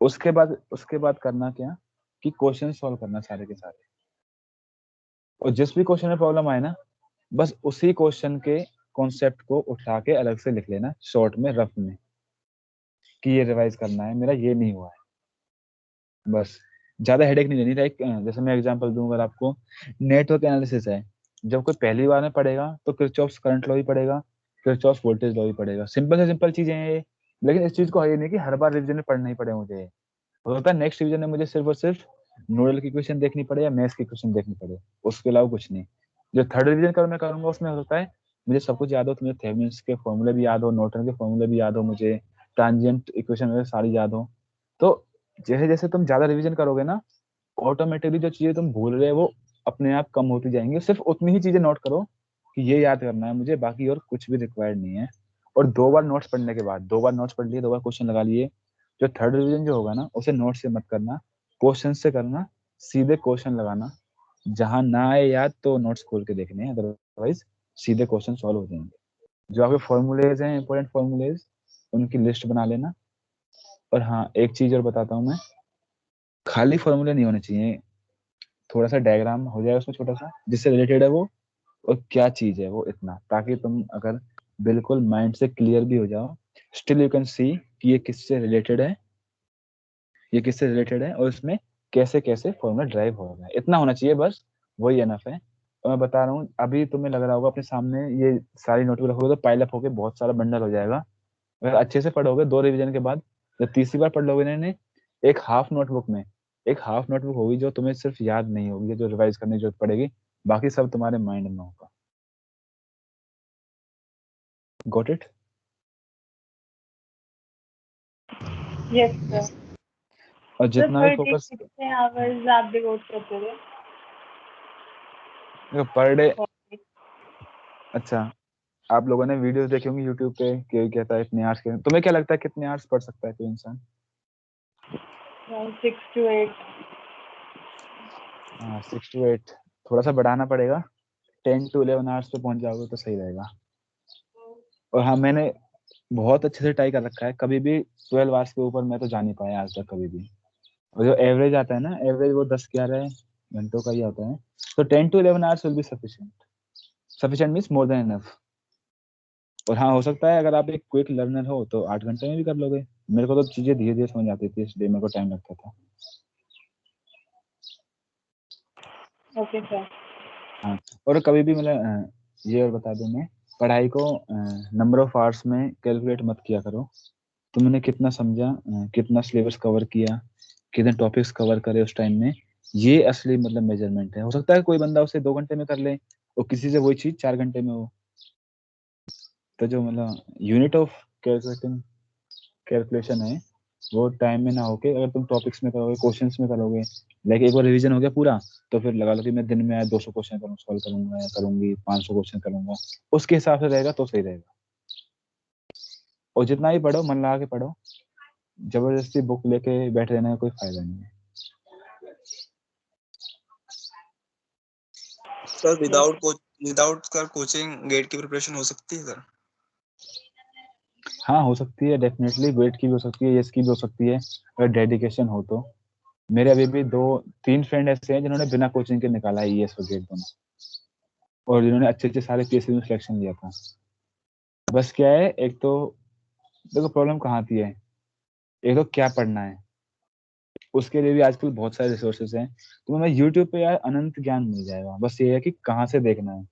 उसके बाद करना क्या कि क्वेश्चन सॉल्व करना सारे के सारे, और जिस भी क्वेश्चन में प्रॉब्लम आए ना बस उसी क्वेश्चन के कॉन्सेप्ट को उठा के अलग से लिख लेना शॉर्ट में, रफ में, कि ये रिवाइज करना है, मेरा ये नहीं हुआ है। बस ज्यादा हेडेक नहीं लेनी। लाइक जैसे मैं एग्जांपल दूं, अगर आपको नेटवर्क एनालिसिस है, जब कोई पहली बार में पढ़ेगा तो किरचॉफ्स करंट लॉ ही पढ़ेगा, किरचॉफ्स वोल्टेज लॉ ही पढ़ेगा, सिंपल से सिंपल चीजें हैं ये। लेकिन इस चीज को ये नहीं कि हर बार रिवीजन में पढ़ना ही पड़े मुझे, होता है नेक्स्ट रिवीजन में मुझे सिर्फ और सिर्फ नोडल की क्वेश्चन देखनी पड़े या मैथ्स की क्वेश्चन देखनी पड़े, उसके अलावा कुछ नहीं। जो थर्ड रिवीजन कर मैं करूंगा उसमें होता है मुझे सब कुछ याद हो, तो मुझे थेवेनिन्स के फॉर्मूले भी याद हो, नॉर्टन के फॉर्मूले भी याद हो, मुझे ट्रांजिएंट इक्वेशन वगैरह सारी याद हो। तो जैसे जैसे तुम ज्यादा रिवीजन करोगे ना ऑटोमेटिकली जो चीजें तुम भूल रहे हो वो अपने आप कम होती जाएंगी। सिर्फ उतनी ही चीजें नोट करो कि ये याद करना है मुझे, बाकी और कुछ भी रिक्वायर्ड नहीं है। और 2 बार नोट्स पढ़ने के बाद, 2 बार नोट्स पढ़ लिए, 2 बार क्वेश्चन लगा लिए, जो थर्ड रिवीजन जो होगा ना उसे नोट से मत करना, क्वेश्चन से करना, सीधे क्वेश्चन लगाना, जहां ना आए याद तो नोट्स खोल के देखने, अदरवाइज सीधे क्वेश्चन सॉल्व हो जाएंगे। जो आपके फॉर्मूलेज हैं इंपॉर्टेंट फॉर्मूलेज उनकी लिस्ट बना लेना। और हाँ एक चीज और बताता हूँ मैं, खाली फॉर्मूले नहीं होने चाहिए, थोड़ा सा डायग्राम हो जाए उसमें छोटा सा जिससे रिलेटेड है वो और क्या चीज है वो, इतना, ताकि तुम अगर बिल्कुल माइंड से क्लियर भी हो जाओ स्टिल यू कैन सी कि ये किससे रिलेटेड है, ये किससे रिलेटेड है और इसमें कैसे कैसे फॉर्मूला ड्राइव हो रहा है, इतना होना चाहिए बस, वही एनफ है। और मैं बता रहा हूँ अभी तुम्हें लग रहा होगा अपने सामने ये सारी नोटबुक रखोगे तो पाइल अप होकर बहुत सारा बंडल हो जाएगा। अगर अच्छे से पढ़ोगे 2 रिवीजन के बाद, जब तीसरी बार पढ़ लोगे इन्हें, एक हाफ नोटबुक होगी जो तुम्हें सिर्फ याद नहीं होगी, जो रिवाइज करने की जरूरत पड़ेगी, बाकी सब तुम्हारे माइंड में होगा। Got it? Yes sir. और जितना भी पर डे फोकस कितने आवर्स आप डिवोट करते थे? पर डे, अच्छा आप लोगों ने वीडियोस देखी होंगी यूट्यूब पे कि कहता है इतने आवर्स के, तुम्हें क्या लगता है कितने आवर्स पढ़ सकता है कोई इंसान? 6 to 8। हाँ 6 to 8, थोड़ा सा बढ़ाना पड़ेगा, 10 to 11 आवर्स पे पहुंच जाओगे तो सही रहेगा। और हाँ मैंने बहुत अच्छे से ट्राई कर रखा है, कभी भी 12 आवर्स के ऊपर मैं तो जा नहीं पाया आज तक कभी भी। और जो एवरेज आता है ना, एवरेज वो 10-11 घंटों का ही आता है। तो 10 to 11 hours will be sufficient means more than enough. और हाँ हो सकता है अगर आप एक क्विक लर्नर हो तो 8 घंटे में भी कर लोगे। मेरे को तो चीजें धीरे धीरे समझ आती थी इसलिए मेरे को टाइम लगता था। Okay sir. हाँ और कभी भी मतलब ये और बता दूं मैं, पढ़ाई को नंबर ऑफ आवर्स में कैलकुलेट मत किया करो, तुमने कितना समझा, कितना सिलेबस कवर किया, कितने टॉपिक्स कवर करे उस टाइम में, ये असली मतलब मेजरमेंट है। हो सकता है कोई बंदा उसे 2 घंटे में कर ले और किसी से वही चीज 4 घंटे में हो। तो जो मतलब यूनिट ऑफ कैलकुलेशन है वो टाइम में ना होके अगर तुम टॉपिक्स में करोगे, क्वेश्चंस में करोगे, लाइक एक बार रिवीजन हो गया पूरा तो फिर लगा लो कि मैं दिन में 200 क्वेश्चन सॉल्व करूंगा या करूंगी, 500 क्वेश्चन करूंगा, उसके हिसाब से रहेगा तो सही रहेगा। और जितना ही पढ़ो मन लगा के पढ़ो, जबरदस्ती बुक लेके बैठे रहने का कोई फायदा नहीं है। सर विदाउट कर कोचिंग गेट की प्रिपरेशन हो सकती है सर? हाँ हो सकती है डेफिनेटली, वेट की भी हो सकती है, इसकी भी हो सकती है अगर डेडिकेशन हो तो। मेरे अभी भी 2-3 फ्रेंड ऐसे हैं जिन्होंने बिना कोचिंग के निकाला है ईएस और गेट दोनों, और जिन्होंने अच्छे अच्छे सारे पीएससी में सिलेक्शन लिया था। बस क्या है, एक तो देखो प्रॉब्लम कहाँ आती है, एक तो क्या पढ़ना है, उसके लिए भी आजकल बहुत सारे रिसोर्सेज हैं, तो हमें यूट्यूब पे यार अनंत ज्ञान मिल जाएगा, बस ये है कि कहाँ से देखना है,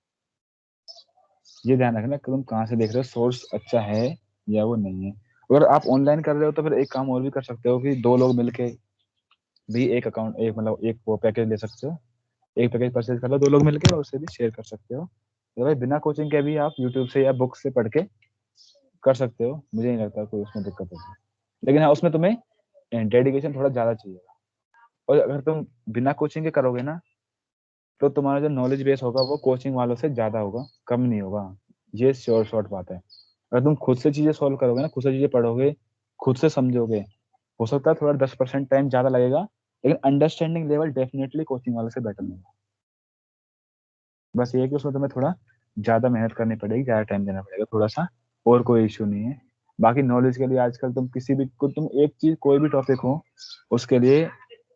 ये ध्यान रखना कि तुम कहाँ से देख रहे हो, सोर्स अच्छा है या वो नहीं है। अगर आप ऑनलाइन कर रहे हो तो फिर एक काम और भी कर सकते हो कि 2 लोग मिलके भी एक अकाउंट, एक मतलब एक वो पैकेज ले सकते हो, एक पैकेज परचेज कर लो 2 लोग मिलके और उससे भी शेयर कर सकते हो। तो भाई बिना कोचिंग के भी आप यूट्यूब से या बुक से पढ़ के कर सकते हो, मुझे नहीं लगता कोई उसमें दिक्कत होगी। लेकिन हाँ, उसमें तुम्हें डेडिकेशन थोड़ा ज्यादा चाहिए। और अगर तुम बिना कोचिंग के करोगे ना, तो तुम्हारा जो नॉलेज बेस होगा वो कोचिंग वालों से ज्यादा होगा, कम नहीं होगा। ये शॉर्ट बात है। अगर तुम खुद से चीजें सॉल्व करोगे ना, खुद से चीजें पढ़ोगे, खुद से समझोगे, हो सकता है थोड़ा 10% टाइम ज्यादा लगेगा, लेकिन अंडरस्टैंडिंग लेवल डेफिनेटली कोचिंग वाले से बेटर होगा। बस ये है कि उसमें तुम्हें थोड़ा ज्यादा मेहनत करनी पड़ेगी, ज्यादा टाइम देना पड़ेगा थोड़ा सा, और कोई इशू नहीं है। बाकी नॉलेज के लिए आजकल तुम किसी भी तुम एक चीज कोई भी टॉपिक हो, उसके लिए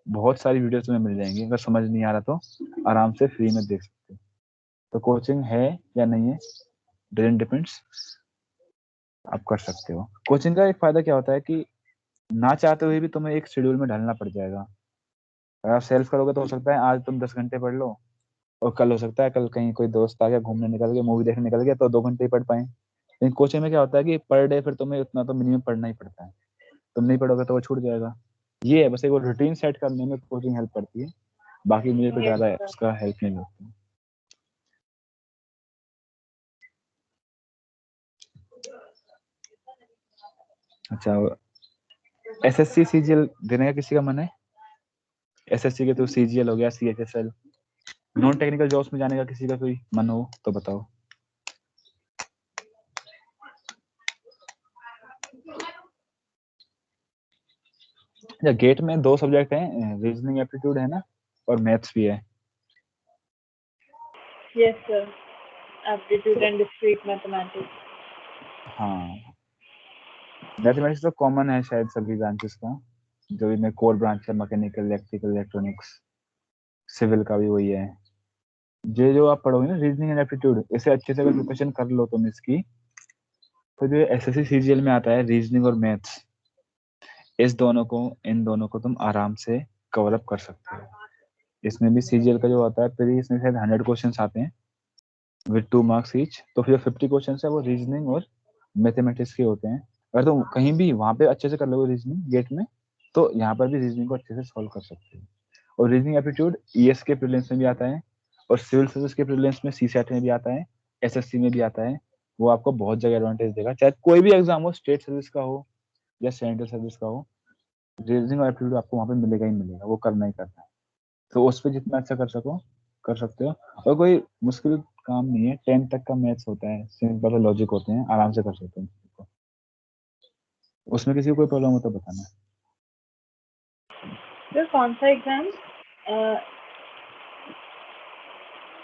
बहुत सारी वीडियोस तुम्हें मिल जाएंगी। अगर समझ नहीं आ रहा तो आराम से फ्री में देख सकते हो। तो कोचिंग है या नहीं है, डजंट डिपेंड्स, आप कर सकते हो। कोचिंग का एक फायदा क्या होता है कि ना चाहते हुए भी तुम्हें एक शेड्यूल में ढलना पड़ जाएगा। अगर आप सेल्फ करोगे तो हो सकता है आज तुम 10 घंटे पढ़ लो, और कल हो सकता है कल कहीं कोई दोस्त आ गया, घूमने निकल गया, मूवी देखने निकल गया, तो 2 घंटे ही पढ़ पाए। लेकिन कोचिंग में क्या होता है कि पर डे फिर तुम्हें उतना तो मिनिमम पढ़ना ही पड़ता है। तुम नहीं पढ़ोगे तो वो छूट जाएगा। ये है बस, एक वो रूटीन सेट करने में कोचिंग हेल्प करती है, बाकी मुझे तो यस ज्यादा सर। उसका हेल्प नहीं लगता। अच्छा, एसएससी सीजीएल देने का किसी का मन है? एसएससी के तो सीजीएल हो गया, सीएचएसएल, नॉन टेक्निकल जॉब्स में जाने का किसी का कोई मन हो तो बताओ। या गेट में 2 सब्जेक्ट हैं, रीजनिंग एप्टीट्यूड है ना, और मैथ्स भी है। Yes sir, aptitude and discrete mathematics. हाँ, मैथमेटिक्स तो कॉमन है शायद सभी ब्रांचेस का, जो इनमें कोर ब्रांच है, मैकेनिकल, इलेक्ट्रिकल, इलेक्ट्रॉनिक्स, सिविल का भी वही है। ये जो आप पढ़ोगे ना रीजनिंग एंड एप्टीट्यूड, इसे अच्छे से अगर प्रिपरेशन कर लो तुम इसकी, तो जो एसएससी सीजीएल में आता है रीजनिंग और मैथ्स, इन दोनों को तुम आराम से कवर अप कर सकते हो। इसमें भी सीजीएल का जो आता है फिर इसमें शायद 100 क्वेश्चन आते हैं विद 2 मार्क्स ईच, तो फिर 50 क्वेश्चन है वो रीजनिंग और मैथमेटिक्स के होते हैं। अगर तुम कहीं भी वहां पे अच्छे से कर लोगे रीजनिंग गेट में, तो यहाँ पर भी रीजनिंग को अच्छे से सॉल्व कर सकते हो। और रीजनिंग एप्टीट्यूड ईएस के प्रीलिम्स में भी आता है, और सिविल सर्विस के प्रीलिम्स में सीसेट में भी आता है, एसएससी में भी आता है। वो आपको बहुत जगह एडवांटेज देगा, चाहे कोई भी एग्जाम हो, स्टेट सर्विस का हो या सेंट्रल सर्विस का हो, रीजनिंग और एप्टीट्यूड आपको वहाँ पे मिलेगा ही मिलेगा, वो करना ही करना है। तो उस पर जितना अच्छा कर सको कर सकते हो। और कोई मुश्किल काम नहीं है, 10 तक का मैथ्स होता है, सिंपल लॉजिक होते हैं, आराम से कर सकते हो। उसमें किसी को कोई प्रॉब्लम हो तो बताना। सर कौन सा एग्जाम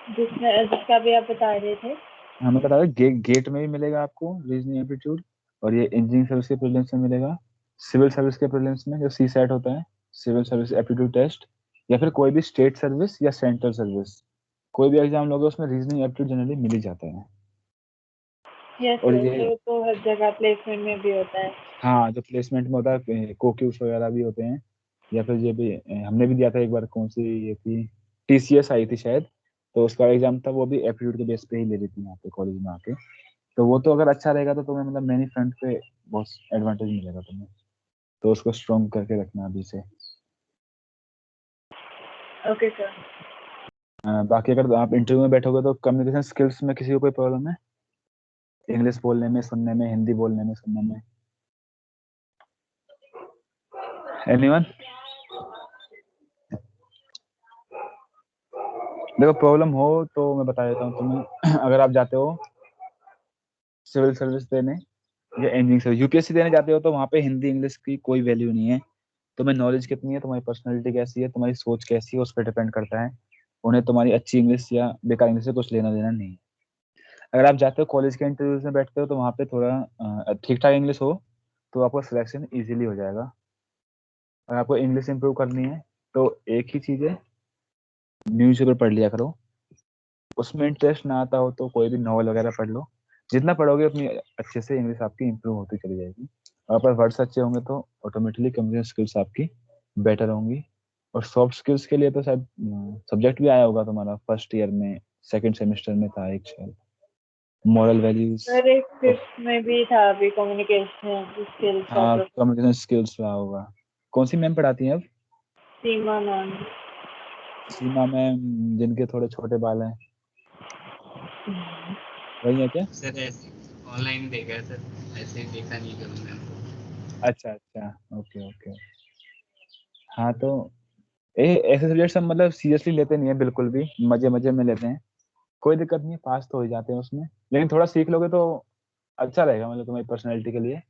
जिसका भी आप बता रहे थे? हमें बता रहे गेट में भी मिलेगा आपको रीजनिंग एप्टीट्यूड, और ये इंजीनियरिंग सर्विस के प्रीलिम्स में मिलेगा, सिविल सर्विस के प्रीलिम्स में जो सीसेट होता है, सिविल सर्विस एप्टीट्यूड टेस्ट, या फिर कोई भी स्टेट सर्विस या सेंट्रल सर्विस, कोई भी एग्जाम लोगे उसमें रीजनिंग एप्टीट्यूड जनरली मिल ही जाता है। यस और सर, ये तो हर जगह प्लेसमेंट में भी होता है। हाँ, जो प्लेसमेंट में होता है, कोक्यूस वगैरह भी होते हैं, या फिर ये भी हमने भी दिया था एक बार, कौन सी ये थी, टीसीएस आई थी शायद, तो उसका एग्जाम था, वो भी एप्टीट्यूड के बेस पे ही ले रही थी यहाँ पे कॉलेज में आके। तो वो तो अगर अच्छा रहेगा तो तुम्हें मतलब मैनी फ्रंट पे बहुत एडवांटेज मिलेगा तुम्हें, तो उसको स्ट्रॉन्ग करके रखना अभी से। Okay sir. बाकी अगर आप इंटरव्यू में बैठोगे तो कम्युनिकेशन स्किल्स में किसी को कोई प्रॉब्लम है? इंग्लिश बोलने में, सुनने में, हिंदी बोलने में, सुनने में, एनीवन? देखो प्रॉब्लम हो तो मैं बता देता हूँ तुम्हें। अगर आप जाते हो सिविल सर्विस देने या इंजीनियरिंग सर्विस, यूपीएससी देने जाते हो, तो वहाँ पे हिंदी इंग्लिश की कोई वैल्यू नहीं है। तुम्हें नॉलेज कितनी है, तुम्हारी पर्सनैलिटी कैसी है, तुम्हारी सोच कैसी है, उस पर डिपेंड करता है। उन्हें तुम्हारी अच्छी इंग्लिश या बेकार इंग्लिश से कुछ लेना देना नहीं है। अगर आप जाते हो कॉलेज के इंटरव्यूज में बैठते हो, तो वहाँ पे थोड़ा ठीक ठाक इंग्लिश हो तो आपका सिलेक्शन इजीली हो जाएगा। अगर आपको इंग्लिश इंप्रूव करनी है तो एक ही चीज़ है, न्यूज़पेपर पढ़ लिया करो। उसमें इंटरेस्ट ना आता हो तो कोई भी नॉवल वगैरह पढ़ लो। जितना पढ़ोगे उतनी अच्छे से इंग्लिश आपकी इंप्रूव होती चली जाएगी। और पर वर्ड्स अच्छे होंगे तो ऑटोमेटिकली कम्युनिकेशन स्किल्स आपकी बेटर होंगी। और सॉफ्ट स्किल्स के लिए तो शायद सब्जेक्ट भी आया होगा तुम्हारा फर्स्ट ईयर में, सेकंड सेमेस्टर में था एक शायद, मॉरल वैल्यूज। सर एक फिफ्थ में भी था अभी कम्युनिकेशन स्किल्स का हाँ, तो कम्युनिकेशन स्किल्स रहा होगा। कौन सी मैम पढ़ाती हैं अब? सीमा मैम। सीमा मैम, जिनके थोड़े छोटे बाल हैं, वही है क्या? सर ऐसे ऑनलाइन देखा है सर, ऐसे ही देखा नहीं करूँ मैं। अच्छा अच्छा, ओके ओके। हाँ तो ऐसे सब्जेक्ट्स हम मतलब सीरियसली लेते नहीं है बिल्कुल भी, मजे मजे में लेते हैं। कोई दिक्कत नहीं है, पास तो हो ही जाते हैं उसमें, लेकिन थोड़ा सीख लोगे तो अच्छा रहेगा मतलब तुम्हारी पर्सनैलिटी के लिए।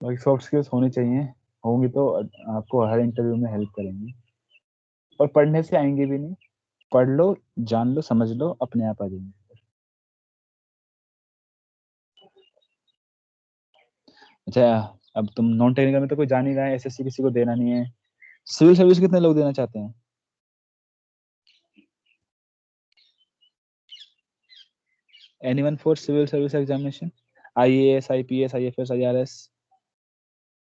बाकी सॉफ्ट स्किल्स होनी चाहिए, होंगी तो आपको हर इंटरव्यू में हेल्प करेंगी। और पढ़ने से आएंगे भी नहीं, पढ़ लो, जान लो, समझ लो, अपने आप आ जाएंगे। अच्छा, अब तुम नॉन टेक्निकल में तो कोई जान ही रहा है, एसएससी किसी को देना नहीं है। सिविल सर्विस कितने लोग देना चाहते हैं? Anyone for civil service examination, IAS, IPS, IFS, IRS?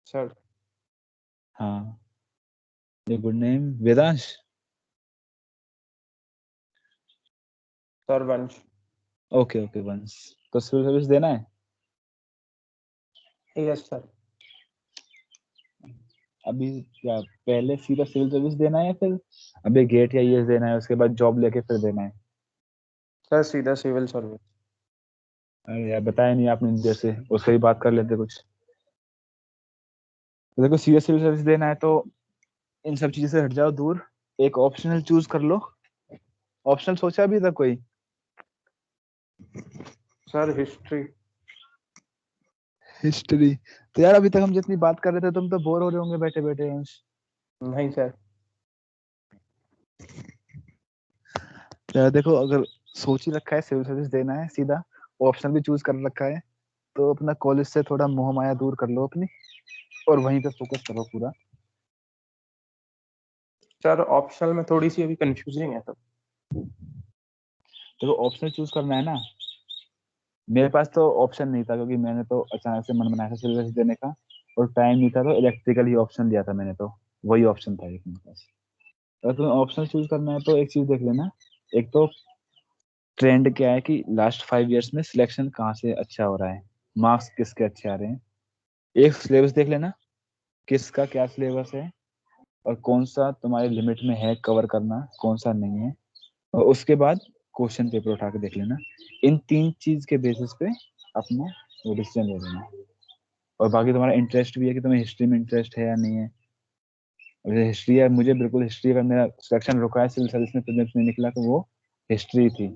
Sir हाँ, ये good name. Vedansh? Sir Vansh. Okay okay, Vansh. तो सिविल सर्विस देना है? Yes sir. अभी क्या पहले सीधा सिविल सर्विस देना है, या फिर अभी गेट या ईएस देना है, उसके बाद जॉब लेके फिर देना है? सर सीधा सिविल सर्विस। अरे यार, बताया नहीं आपने, जैसे उससे ही बात कर लेते कुछ। तो देखो, सीधा सिविल सर्विस देना है तो इन सब चीजों से हट जाओ दूर, एक ऑप्शनल चूज कर लो। ऑप्शनल सोचा अभी तक कोई? Sir history. हिस्ट्री? तो यार अभी तक हम जितनी बात कर रहे थे, तुम तो बोर हो रहे होंगे बैठे बैठे। नहीं सर। यार देखो, अगर सोच ही रखा है सिविल सर्विस देना है, सीधा ऑप्शन भी चूज कर रखा है, तो अपना कॉलेज से थोड़ा मोह माया दूर कर लो अपनी, और वहीं पे फोकस करो पूरा। सर ऑप्शनल में थोड़ी सी अभी कंफ्यूजिंग है तो। देखो, ऑप्शन चूज करना है ना, मेरे पास तो ऑप्शन नहीं था, क्योंकि मैंने तो अचानक से मन बनाया था सिविल सर्विस देने का, और टाइम नहीं था, तो इलेक्ट्रिकल ही ऑप्शन दिया था मैंने, तो वही ऑप्शन था एक मेरे पास। अगर तुम्हें ऑप्शन चूज करना है तो एक चीज देख लेना, एक तो ट्रेंड क्या है कि लास्ट 5 इयर्स में सिलेक्शन कहाँ से अच्छा हो रहा है, मार्क्स किसके अच्छे आ रहे हैं। एक सिलेबस देख लेना, किसका क्या सिलेबस है, और कौन सा तुम्हारे लिमिट में है कवर करना, कौन सा नहीं है। और उसके बाद क्वेश्चन पेपर उठा के देख लेना। इन 3 चीज के बेसिस पे अपना डिसीजन ले लेना। और बाकी तुम्हारा इंटरेस्ट भी है कि तुम्हें हिस्ट्री में इंटरेस्ट है या नहीं है। अगर हिस्ट्री है, मुझे बिल्कुल हिस्ट्री, अगर मेरा सिलेक्शन रुका है सिविल सर्विस में, प्रीलिम्स नहीं निकला, तो वो हिस्ट्री थी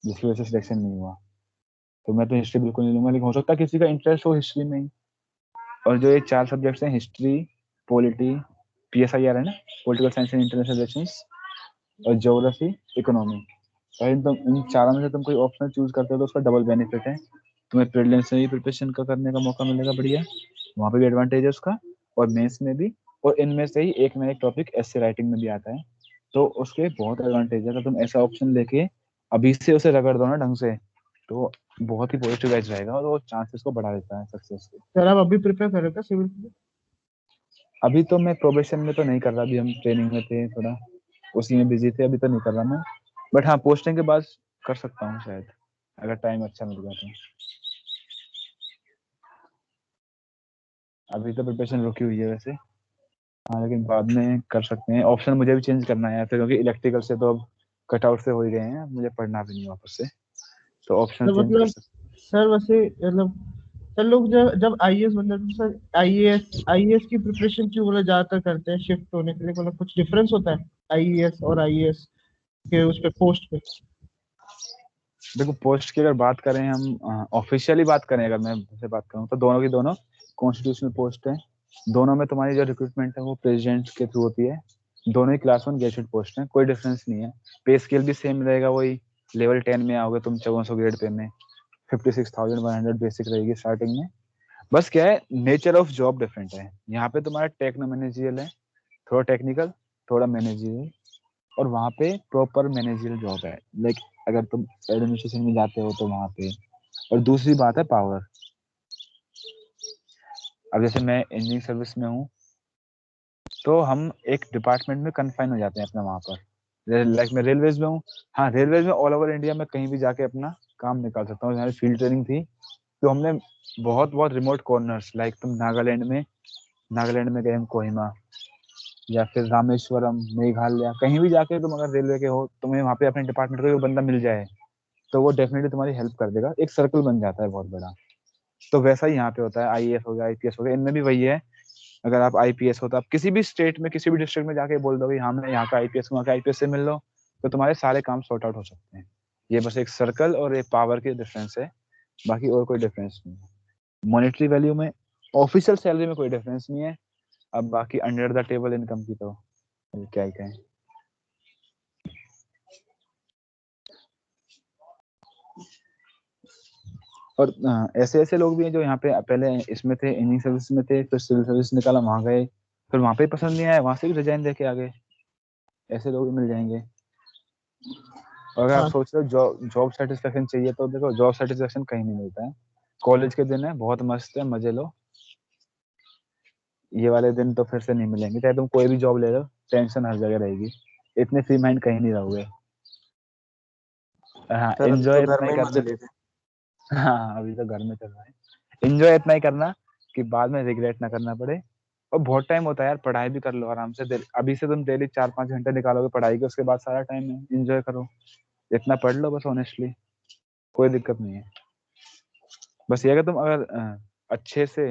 जिसकी वजह से सिलेक्शन नहीं हुआ। तो मैं तो हिस्ट्री बिल्कुल नहीं लूंगा, लेकिन हो सकता है किसी का इंटरेस्ट हो हिस्ट्री में ही। और जो ये 4 सब्जेक्ट्स हैं, हिस्ट्री, पॉलिटी, पीएसआईआर है ना, political science and international relations, और ज्योग्राफी, इकोनॉमी, और इन चारों में से तुम कोई ऑप्शन चूज करते हो तो उसका डबल बेनिफिट है। तुम्हें प्रीलिम्स में भी प्रिपरेशन का करने का मौका मिलेगा बढ़िया, वहाँ पे भी एडवांटेज है उसका, और मेंस में भी। और इनमें से ही एक ना एक टॉपिक एस्से राइटिंग में भी आता है, तो उसके बहुत एडवांटेज है। अगर तुम ऐसा ऑप्शन लेके अभी से उसे रगड़ दो ना ढंग से, तो बहुत ही पॉजिटिव एज रहेगा, और वो चांसेस को बढ़ा देता है सक्सेस के। सर आप अभी प्रिपेयर कर रहे थे सिविल के लिए? अभी तो मैं प्रोबेशन में तो नहीं कर रहा, अभी हम ट्रेनिंग में थे, थोड़ा उसी में बिजी थे, अभी तो नहीं कर रहा मैं। बट हाँ, पोस्टिंग के बाद कर सकता हूँ शायद, अगर टाइम अच्छा मिल गया तो। अभी तो प्रिपरेशन रुकी हुई है वैसे। हाँ, लेकिन बाद में कर सकते हैं। ऑप्शन मुझे भी चेंज करना है फिर, क्योंकि इलेक्ट्रिकल से तो अब कट आउट से हो ही गए हैं, मुझे पढ़ना भी नहीं वापस से, तो ऑप्शन सर चेंज कर मतलब सकते सर वैसे मतलब सर लोग जब जब आईएएस बन जाते हैं सर, आईएएस की प्रिपरेशन क्यों मतलब ज्यादातर करते हैं शिफ्ट होने के लिए, मतलब कुछ डिफरेंस होता है आईएएस और आईएएस के उस पे पोस्ट पे? हैं। देखो, पोस्ट की अगर बात करें, हम ऑफिशियली बात करें, अगर मैं से बात करूँ, तो दोनों की दोनों कॉन्स्टिट्यूशनल पोस्ट है। दोनों में तुम्हारी जो रिक्रूटमेंट है वो प्रेसिडेंट के थ्रू होती है। दोनों ही क्लास 1 ग्रेजुएट पोस्ट है, कोई डिफरेंस नहीं है। पे स्केल भी सेम रहेगा, वही लेवल 10 में आओगे तुम, 5400 ग्रेड पे में 56,100 बेसिक रहेगी स्टार्टिंग में। बस क्या है, नेचर ऑफ जॉब डिफरेंट है। यहाँ पे तुम्हारा टेक्नो मैनेजरियल है, थोड़ा टेक्निकल, थोड़ा मैनेजरियल, और वहाँ पे प्रॉपर मैनेजरियल जॉब है। लाइक अगर तुम एडमिनिस्ट्रेशन में जाते हो तो वहाँ पे। और दूसरी बात है पावर। अब जैसे मैं इंजीनियरिंग सर्विस में हूँ, तो हम एक डिपार्टमेंट में कन्फाइन हो जाते हैं अपना वहाँ पर। लाइक मैं रेलवेज में हूँ। हाँ, रेलवेज में ऑल ओवर इंडिया में कहीं भी जाके अपना काम निकाल सकता हूँ। हमारी फील्ड ट्रेनिंग थी तो हमने बहुत बहुत रिमोट कॉर्नर्स, लाइक तुम नागालैंड में गए हम कोहिमा, या फिर रामेश्वरम, मेघालय, कहीं भी जाके तुम अगर रेलवे के हो, तुम्हें वहाँ पे अपने डिपार्टमेंट का कोई बंदा मिल जाए तो वो डेफिनेटली तुम्हारी हेल्प कर देगा। एक सर्कल बन जाता है बहुत बड़ा। तो वैसा ही यहाँ पे होता है, आईएएस हो गया, आईपीएस हो गया, इनमें भी वही है। अगर आप आईपीएस हो तो आप किसी भी स्टेट में, किसी भी डिस्ट्रिक्ट में जाके बोल दो कि हाँ मैं यहाँ का आईपीएस हूँ, वहाँ का आईपीएस से मिल लो, तो तुम्हारे सारे काम सॉर्ट आउट हो सकते हैं। ये बस एक सर्कल और एक पावर की डिफरेंस है, बाकी और कोई डिफरेंस नहीं है। मॉनेटरी वैल्यू में, ऑफिशियल सैलरी में कोई डिफरेंस नहीं है। अब बाकी अंडर द टेबल इनकम की तो क्या ही कहें। और ऐसे ऐसे लोग भी हैं जो यहाँ पे पहले इसमें थे, इंजीनियरिंग सर्विस में थे, फिर सिविल सर्विस निकाला, वहां गए, फिर वहां पे पसंद नहीं आया, वहां से भी रिजाइन देके आ गए। ऐसे लोग भी मिल जाएंगे। और अगर आप हाँ सोच रहे हो जॉब सेटिस्फेक्शन चाहिए, तो देखो जॉब सेटिस्फेक्शन कहीं नहीं मिलता है। कॉलेज के दिन है, बहुत मस्त है, मजे लो। ये वाले दिन तो फिर से नहीं मिलेंगे, चाहे तुम कोई भी जॉब ले लो, टेंशन हर जगह रहेगी। इतने फ्री माइंड कहीं नहीं रहोगे। हाँ, सर अभी तो एंजॉय घर इतना में ही ही मजे करना। ले रहे हाँ, अभी तो घर में चल रहा है। एंजॉय इतना ही करना कि बाद में रिग्रेट ना करना पड़े। और बहुत टाइम होता है यार, पढ़ाई भी कर लो आराम से। अभी से तुम डेली 4-5 घंटे निकालोगे पढ़ाई के, उसके बाद सारा टाइम है, एंजॉय करो। इतना पढ़ लो बस, ऑनेस्टली कोई दिक्कत नहीं है। बस ये कि तुम अगर अच्छे से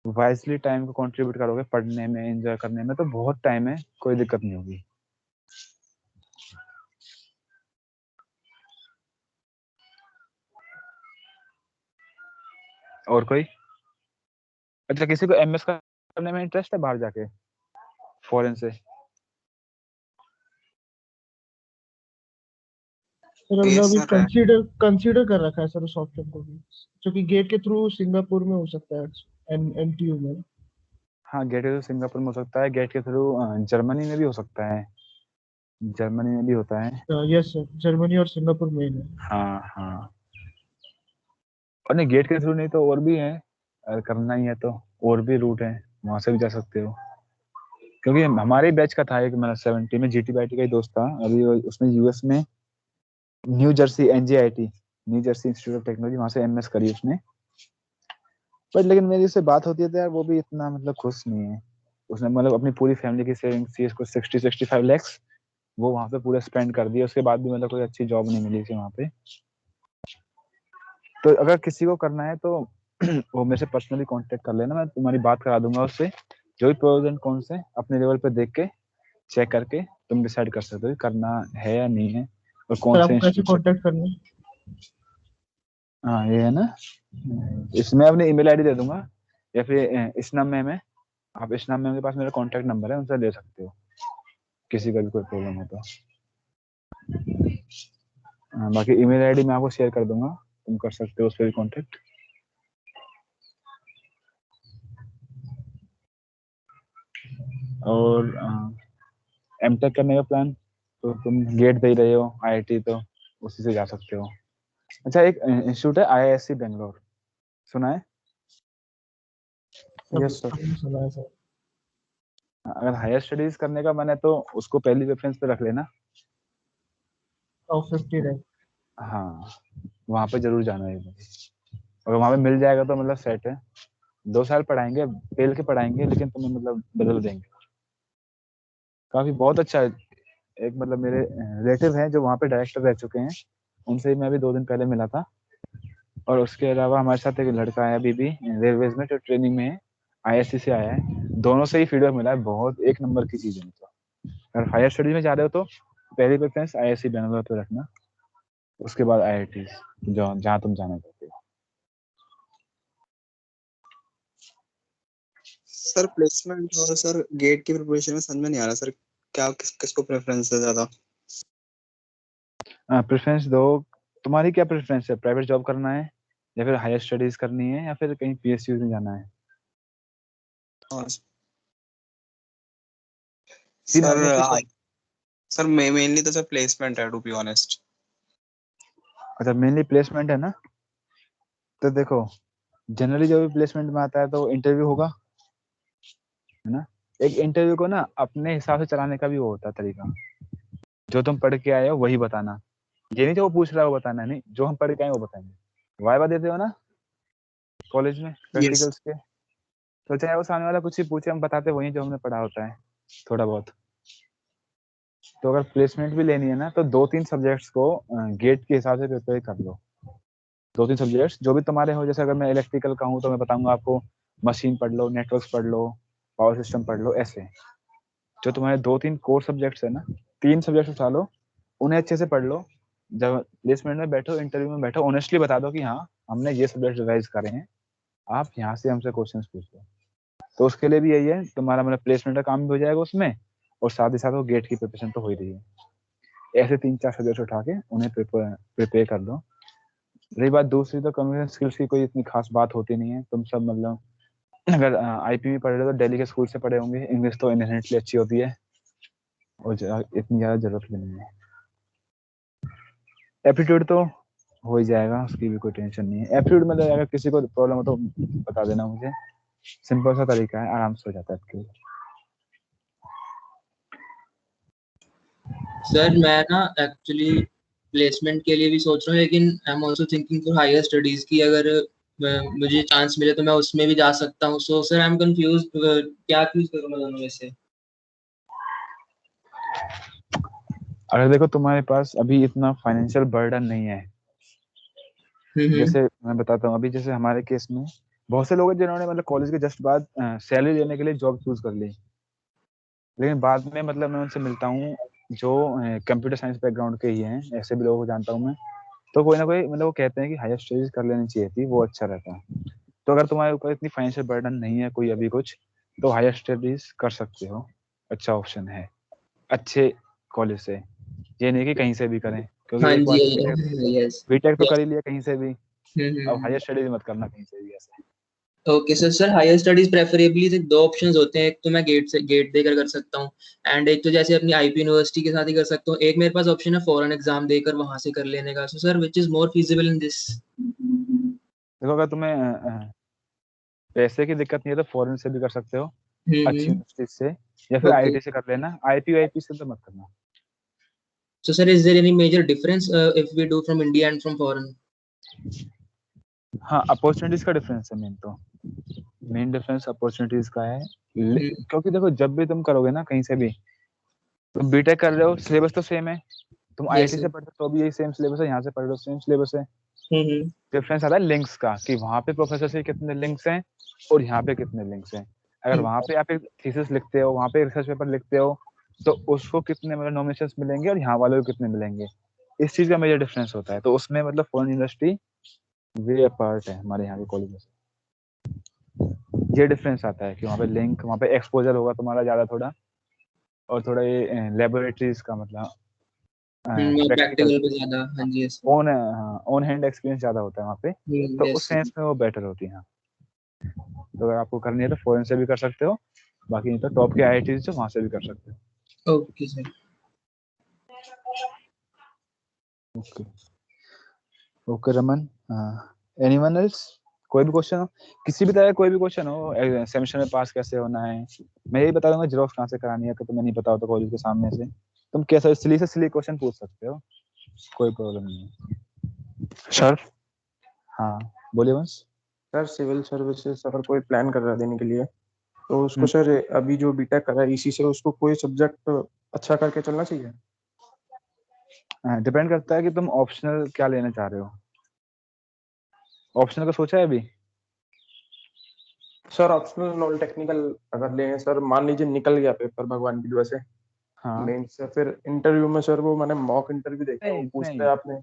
वाइजली टाइम को कंट्रीब्यूट करोगे पढ़ने में, एंजॉय करने में, तो बहुत टाइम है, कोई दिक्कत नहीं होगी। और कोई? अच्छा, किसी को एमएस करने में इंटरेस्ट है बाहर जाके, फॉरेन से? सर हमने यस अभी सर। कंसीडर कर रखा है सर उस ऑप्शन को भी, जो कि गेट के थ्रू सिंगापुर में हो सकता है, एनटीयू में। हाँ, गेट के थ्रू सिंगापुर में हो सकता है, गेट के थ्रू जर्मनी में भी हो सकता है, जर्मनी में भी होता है। यस सर, जर्मनी और सिंगापुर में है। हाँ हाँ। और नहीं, गेट के थ्रू नहीं तो और भी है, अगर करना ही है तो और भी रूट है, वहां से भी जा सकते हो। क्योंकि हमारे बैच का था एक, मेरा 70 में जीटी बाईटी का ही दोस्त था, अभी उसने यूएस में New Jersey, NJIT, New Jersey Institute of Technology, वहां से एमएस करी उसने। बट लेकिन मेरी उससे बात होती है तो यार वो भी इतना मतलब खुश नहीं है। उसने मतलब अपनी पूरी फैमिली की सेविंग्स थी, उसको 60-65 lakhs वो वहां पे पूरे स्पेंड कर दिए, उसके बाद भी मतलब कोई अच्छी जॉब नहीं मिली उसे वहां पे। तो अगर किसी को करना है तो वो मेरे से पर्सनली कांटेक्ट कर लेना, मैं तुम्हारी बात करा दूंगा उससे। जो भी प्रोज एंड कॉन्स है अपने लेवल पे देख के, चेक करके तुम डिसाइड कर सकते हो कि करना है या नहीं है, और सर कौन से आपको कैसे इंस्टीट्यूट से। कांटेक्ट करना है? हाँ, ये है ना, इसमें अपनी ईमेल आईडी दे दूंगा, या फिर इस नंबर में, आप इस नंबर के पास मेरा कांटेक्ट नंबर है, उनसे ले सकते हो किसी का भी कोई प्रॉब्लम हो तो। हाँ, बाकी ईमेल आईडी मैं आपको शेयर कर दूंगा, तुम कर सकते हो उस पर भी कांटेक्ट। और एमटेक करने का प्लान, तो तुम गेट दे ही रहे हो, आईआईटी, तो उसी से जा सकते हो। अच्छा, एक इंस्टीट्यूट है आईआईएससी बेंगलोर, सुना है? थे। Yes sir. हमने सुना है सर। अगर हायर स्टडीज करने का मन है तो उसको पहली रेफरेंस पे रख लेना। Top 50 rank. हाँ, वहाँ पे जरूर जाना है। अगर वहाँ पे मिल जाएगा तो मतलब सेट है। 2 साल पढ़ाएंगे, पेल के पढ़ाएंगे, लेकिन तुम्हें मतलब बदल देंगे। काफी बहुत अच्छा है। एक मतलब मेरे रिलेटिव हैं जो वहाँ पे डायरेक्टर रह चुके हैं, उनसे मैं अभी 2 दिन पहले मिला था। और उसके अलावा हमारे साथ एक लड़का है अभी भी रेलवेज में, जो ट्रेनिंग में है, आईएससी से आया है। दोनों से ही फीडबैक मिला है, बहुत एक नंबर की चीज है। मतलब अगर हायर स्टडीज में जा रहे हो तो पहली प्रेफरेंस आईआईएससी बेंगलोर पे रखना, उसके बाद आईआईटी जो जहाँ तुम जाना चाहते हो। सर प्लेसमेंट और सर गेट की प्रिपरेशन में समझ में नहीं आ रहा सर, क्या किसको प्रेफरेंस है ज्यादा? प्रेफरेंस दो, तुम्हारी क्या प्रेफरेंस है? प्राइवेट जॉब करना है, या फिर हायर स्टडीज करनी है, या फिर कहीं पीएसयू में जाना है? हाँ, तीन सर में से कौन? सर मेनली तो सर प्लेसमेंट है टू बी ऑनेस्ट। अच्छा, मेनली प्लेसमेंट है ना। तो देखो, जनरली जो भी प्लेसमेंट में आता है तो इंटरव्यू होगा, है ना। एक इंटरव्यू को ना अपने हिसाब से चलाने का भी वो होता है तरीका। जो तुम पढ़ के आए हो वही बताना। ये नहीं जो वो पूछ रहा है वो बताना नहीं, जो हम पढ़ के आए वो बताएंगे। वाइवा देते हो ना कॉलेज में प्रैक्टिकल्स के, तो चाहे वो सामने वाला कुछ ही पूछे, हम बताते वही जो हमने पढ़ा होता है थोड़ा बहुत। तो अगर प्लेसमेंट भी लेनी है ना तो 2-3 सब्जेक्ट्स को गेट के हिसाब से प्रिपेयर कर लो। 2-3 सब्जेक्ट्स जो भी तुम्हारे हो, जैसे अगर मैं इलेक्ट्रिकल का हूँ तो मैं बताऊंगा आपको मशीन पढ़ लो, नेटवर्क्स पढ़ लो, पावर सिस्टम पढ़ लो। ऐसे जो तुम्हारे 2-3 कोर सब्जेक्ट्स है ना, 3 सब्जेक्ट उठा लो, उन्हें अच्छे से पढ़ लो। जब प्लेसमेंट में बैठो, इंटरव्यू में बैठो, ऑनेस्टली बता दो कि हाँ हमने ये सब्जेक्ट रिवाइज करे हैं, आप यहाँ से हमसे क्वेश्चन पूछ लो। तो उसके लिए भी यही है, तुम्हारा मतलब प्लेसमेंट का काम भी हो जाएगा उसमें, और साथ ही साथ वो गेट की प्रिपरेशन तो हो ही रही है। ऐसे 3-4 सब्जेक्ट उठा के उन्हें प्रिपेयर कर दो। रही बात दूसरी, तो कम्युनिकेशन स्किल्स की कोई इतनी खास बात होती नहीं है। तुम सब मतलब अगर आईपी में पढ़ रहे हो तो दिल्ली के स्कूल से पढ़े होंगे, इंग्लिश तो इनहेरेंटली अच्छी होती है और इतनी ज्यादा जरूरत भी नहीं है। एप्टीट्यूड तो हो ही जाएगा, उसकी भी कोई टेंशन नहीं है। एप्टीट्यूड में अगर किसी को प्रॉब्लम हो तो बता देना मुझे, सिंपल सा तरीका है, आराम से हो जाता है आपके लिए। सर मैं ना एक्चुअली प्लेसमेंट के लिए भी सोच रहा हूँ, लेकिन I am also thinking for higher studies की अगर मुझे चांस मिले तो मैं उसमें भी जा सकता हूँ। So sir I am confuse, क्या चूज करूँ मैं दोनों में से? अगर देखो तुम्हारे पास अभी इतना फाइनेंशियल बर्डन नहीं है, जैसे मैं बताता हूँ, अभी जैसे हमारे केस में बहुत से लोग हैं जिन्होंने मतलब कॉलेज के जस्ट बाद सैलरी लेने के लिए जॉब चूज कर ली, लेकिन बाद में मतलब मैं उनसे मिलता हूँ जो कंप्यूटर साइंस बैकग्राउंड के ही हैं, ऐसे भी लोगों को जानता हूँ मैं, तो कोई ना कोई मतलब वो कहते हैं कि हायर स्टडीज कर लेनी चाहिए थी, वो अच्छा रहता। तो अगर तुम्हारे ऊपर इतनी फाइनेंशियल बर्डन नहीं है कोई अभी कुछ, तो हायर स्टडीज कर सकते हो, अच्छा ऑप्शन है अच्छे कॉलेज से। ये नहीं कि कहीं से भी करें, क्योंकि हाँ एक जी, बार यस बीटेक तो कर ही लिया कहीं से भी, अब हायर स्टडीज मत करना कहीं से भी ऐसे। Okay sir. Sir higher studies preferably दो ऑप्शंस होते हैं, एक तो मैं गेट देकर कर सकता हूँ, एंड एक तो जैसे अपनी आईपी यूनिवर्सिटी के साथ ही कर सकता हूँ। एक मेरे पास ऑप्शन है फॉरेन एग्जाम देकर वहां से कर लेने का। So sir which is more feasible in this? देखो अगर तुम्हें पैसे की दिक्कत नहीं है तो फॉरेन से भी कर सकते हो अच्छी यूनिवर्सिटी से, या फिर ओके। आईआईटी से कर लेना, आईपी से तो मत करना। So sir, is there any major difference if we do from India and from foreign? हाँ, अपॉर्चुनिटीज का डिफरेंस है मेन डिफरेंस अपॉर्चुनिटीज का है। क्योंकि देखो जब भी तुम करोगे ना कहीं से भी, तुम बीटेक कर रहे हो सिलेबस तो सेम है, तुम आईआईटी से पढ़ते हो तो भी यही सेम सिलेबस है, यहाँ से पढ़ रहे हो सेम सिलेबस है। डिफरेंस आता है लिंक्स का, कि वहाँ पे प्रोफेसर से कितने लिंक्स हैं और यहाँ पे कितने लिंक्स हैं। अगर वहाँ पे आप एक थीसिस लिखते हो, वहाँ पे रिसर्च पेपर लिखते हो, तो उसको कितने मतलब नॉमिनेशंस मिलेंगे और यहाँ वालों को कितने मिलेंगे, इस चीज का मेजर डिफरेंस होता है। तो उसमें मतलब फॉरेन यूनिवर्सिटी वे अपार्ट है हमारे यहाँ के कॉलेज से। ये डिफरेंस आता है कि वहाँ पे लिंक, वहाँ पे एक्सपोजर होगा तुम्हारा ज्यादा थोड़ा, और थोड़ा ये लेबोरेटरीज का मतलब प्रैक्टिकल प्रैक्टिकल पे ज्यादा, हाँ जी यस। ऑन हैंड एक्सपीरियंस ज्यादा होता है वहाँ पे, तो उस सेंस में वो बेटर होती है। तो अगर आपको करनी है तो फॉरेन से भी कर सकते हो, बाकी नहीं तो टॉप के आईआईटी जो वहाँ से भी कर सकते हो। Okay sir. Okay okay Raman, anyone else? कोई भी क्वेश्चन हो, किसी भी तरह का कोई भी क्वेश्चन हो, सेमेस्टर में पास कैसे होना है, मैं यही बता दूंगा जेरोक्स कहाँ से करानी है, तो तुम्हें नहीं पता हो तो कॉलेज के सामने से तुम कैसा सिली से सिली क्वेश्चन पूछ सकते हो, कोई प्रॉब्लम नहीं है। सर हाँ बोलिए वंश। सर सिविल सर्विसेज अगर कोई प्लान कर रहा है देने के लिए, तो उसको सर अभी जो बीटेक कर रहा है इसी से उसको कोई सब्जेक्ट अच्छा करके चलना चाहिए? डिपेंड करता है कि तुम ऑप्शनल क्या लेना चाह रहे हो। ऑप्शनल का सोचा है अभी? सर ऑप्शनल नॉन टेक्निकल अगर लें सर, मान लीजिए निकल गया पेपर भगवान की दुआ से, हाँ मेन से, फिर इंटरव्यू में सर वो मैंने मॉक इंटरव्यू देखा है, वो पूछते हैं आपने,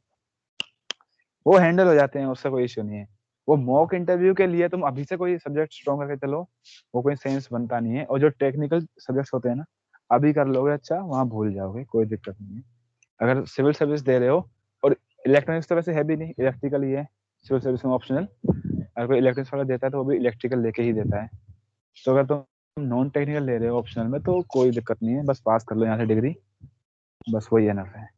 वो हैंडल हो जाते हैं, उसका कोई इश्यू नहीं है। वो मॉक इंटरव्यू के लिए तुम अभी से कोई सब्जेक्ट स्ट्रॉन्ग करके चलो, वो कोई सेंस बनता नहीं है। और जो टेक्निकल सब्जेक्ट्स होते हैं ना, अभी कर लोगे अच्छा, वहाँ भूल जाओगे, कोई दिक्कत नहीं है। अगर सिविल सर्विस दे रहे हो, और इलेक्ट्रॉनिक्स तो वैसे है भी नहीं, इलेक्ट्रिकल ही है सिविल सर्विस में ऑप्शनल, अगर कोई इलेक्ट्रॉनिक्स वाला देता है तो वो भी इलेक्ट्रिकल लेके ही देता है। तो अगर तुम नॉन टेक्निकल ले रहे हो ऑप्शनल में तो कोई दिक्कत नहीं है, बस पास कर लो यहाँ से डिग्री, बस वही एनफ है।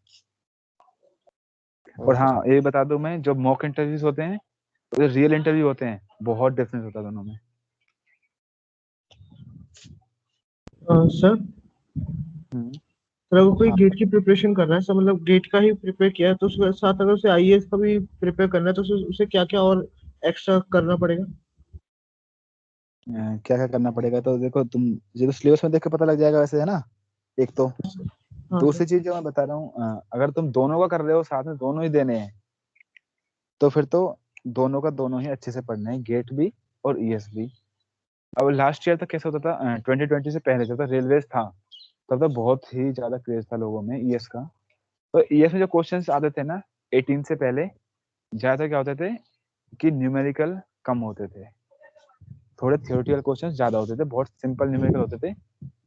और हाँ ये बता दूं मैं, जो मॉक इंटरव्यूज होते हैं जो रियल इंटरव्यू होते हैं, बहुत डिफरेंस होता है दोनों में। सर तो अगर कोई हाँ गेट की प्रिपरेशन कर रहा है, सब मतलब गेट का ही प्रिपेयर किया है, तो उसके साथ अगर उसे आईएएस का भी प्रिपेयर करना है, तो उसे क्या क्या और एक्स्ट्रा करना पड़ेगा? क्या क्या करना पड़ेगा, तो देखो तुम ये तो सिलेबस में देख के पता लग जाएगा वैसे, है ना। एक तो हाँ सर। दूसरी चीज जो मैं बता रहा हूँ, अगर तुम दोनों का कर रहे हो, साथ में दोनों ही देने हैं, तो फिर तो दोनों का दोनों ही अच्छे से पढ़ना है, गेट भी और ईएस भी। अब लास्ट ईयर तक कैसा होता था, 2020 से पहले जब तक रेलवे था तब तक बहुत ही ज्यादा क्रेज था लोगों में ईएस का। तो ईएस में जो क्वेश्चंस आते थे ना 18 से पहले, ज्यादातर क्या होते थे कि न्यूमेरिकल कम होते थे, थोड़े थ्योरेटिकल क्वेश्चंस ज्यादा होते थे, बहुत सिंपल न्यूमेरिकल होते थे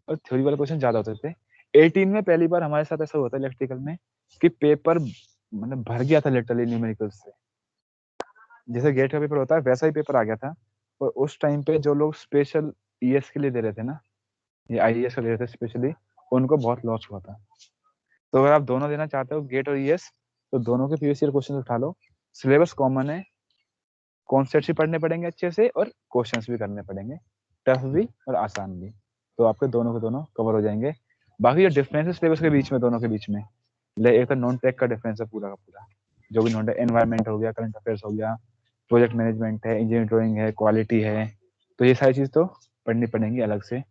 और थ्योरी वाले क्वेश्चन ज्यादा होते थे। 18 में पहली बार हमारे साथ ऐसा हुआ था इलेक्ट्रिकल में कि पेपर मतलब भर गया था लिटरली न्यूमेरिकल से। जैसे गेट का पेपर होता है वैसा ही पेपर आ गया था। और उस टाइम पे जो लोग स्पेशल ईएस के लिए दे रहे थे ना, ये आईएएस के लिए दे रहे थे स्पेशली, उनको बहुत लॉस हुआ था। तो अगर आप दोनों देना चाहते हो, गेट और ईएस, तो दोनों के प्रीवियस ईयर क्वेश्चन उठा लो। सिलेबस कॉमन है, कॉन्सेप्ट्स भी पढ़ने पड़ेंगे अच्छे से और क्वेश्चंस भी करने पड़ेंगे, टफ भी और आसान भी। तो आपके दोनों के दोनों कवर हो जाएंगे। बाकी जो डिफरेंस है सिलेबस के बीच में, दोनों के बीच में, एक तो नॉन टेक का डिफरेंस है पूरा का पूरा, जो भी नॉन टेक, एनवायरमेंट हो गया, करंट अफेयर्स हो गया, प्रोजेक्ट मैनेजमेंट है, इंजीनियरिंग ड्राइंग है, क्वालिटी है, तो ये सारी चीज तो पढ़नी पड़ेंगी अलग से।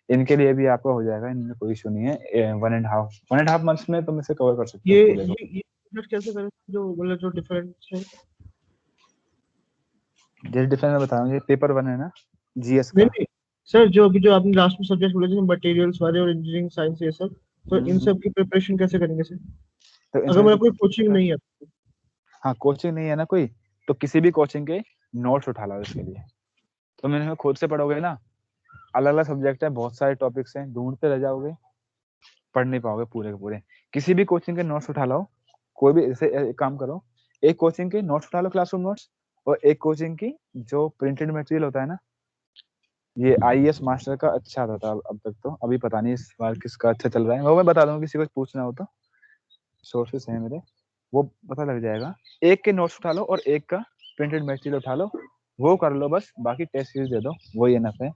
इनके लिए भी आपका हो जाएगा, इनमें कोई इशू नहीं है। 1.5 मंथ्स में तुम इसे कवर कर सकते हो ये पूरे को। ये subject कैसे करें, जो मतलब जो डिफरेंस है? जैसे डिफरेंस मैं बता रहा हूँ, ये पेपर 1 है ना जीएस नहीं का। नहीं सर, जो अभी जो आपने लास्ट में सब्जेक्ट बोले थे मटेरियल्स वाले और इंजीनियरिंग साइंस ये सब, तो इन सब की प्रिपरेशन कैसे करेंगे सर, तो इन अगर मेरा सारी कोई कोचिंग नहीं है? हाँ, कोचिंग नहीं है ना कोई, तो किसी भी कोचिंग के नोट्स उठा लो इसके लिए। तो मैंने खुद से पढ़ोगे ना, अलग अलग सब्जेक्ट है, बहुत सारे टॉपिक्स हैं, ढूंढते रह जाओगे, पढ़ नहीं पाओगे पूरे के पूरे। किसी भी कोचिंग के नोट्स उठा लो, कोई भी, जैसे एक काम करो, एक कोचिंग के नोट्स उठा लो, क्लासरूम नोट्स, और एक कोचिंग की जो प्रिंटेड मटेरियल होता है ना, ये आईएएस मास्टर का अच्छा आता था अब तक, तो अभी पता नहीं इस बार किसका अच्छा चल रहा है, वो मैं बता दूंगा, किसी को पूछना हो तो, सोर्सेस हैं मेरे, वो पता लग जाएगा। एक के नोट्स उठा लो और एक का प्रिंटेड मटेरियल उठा लो, वो कर लो बस, बाकी टेस्ट सीरीज दे दो, वही इनफ है।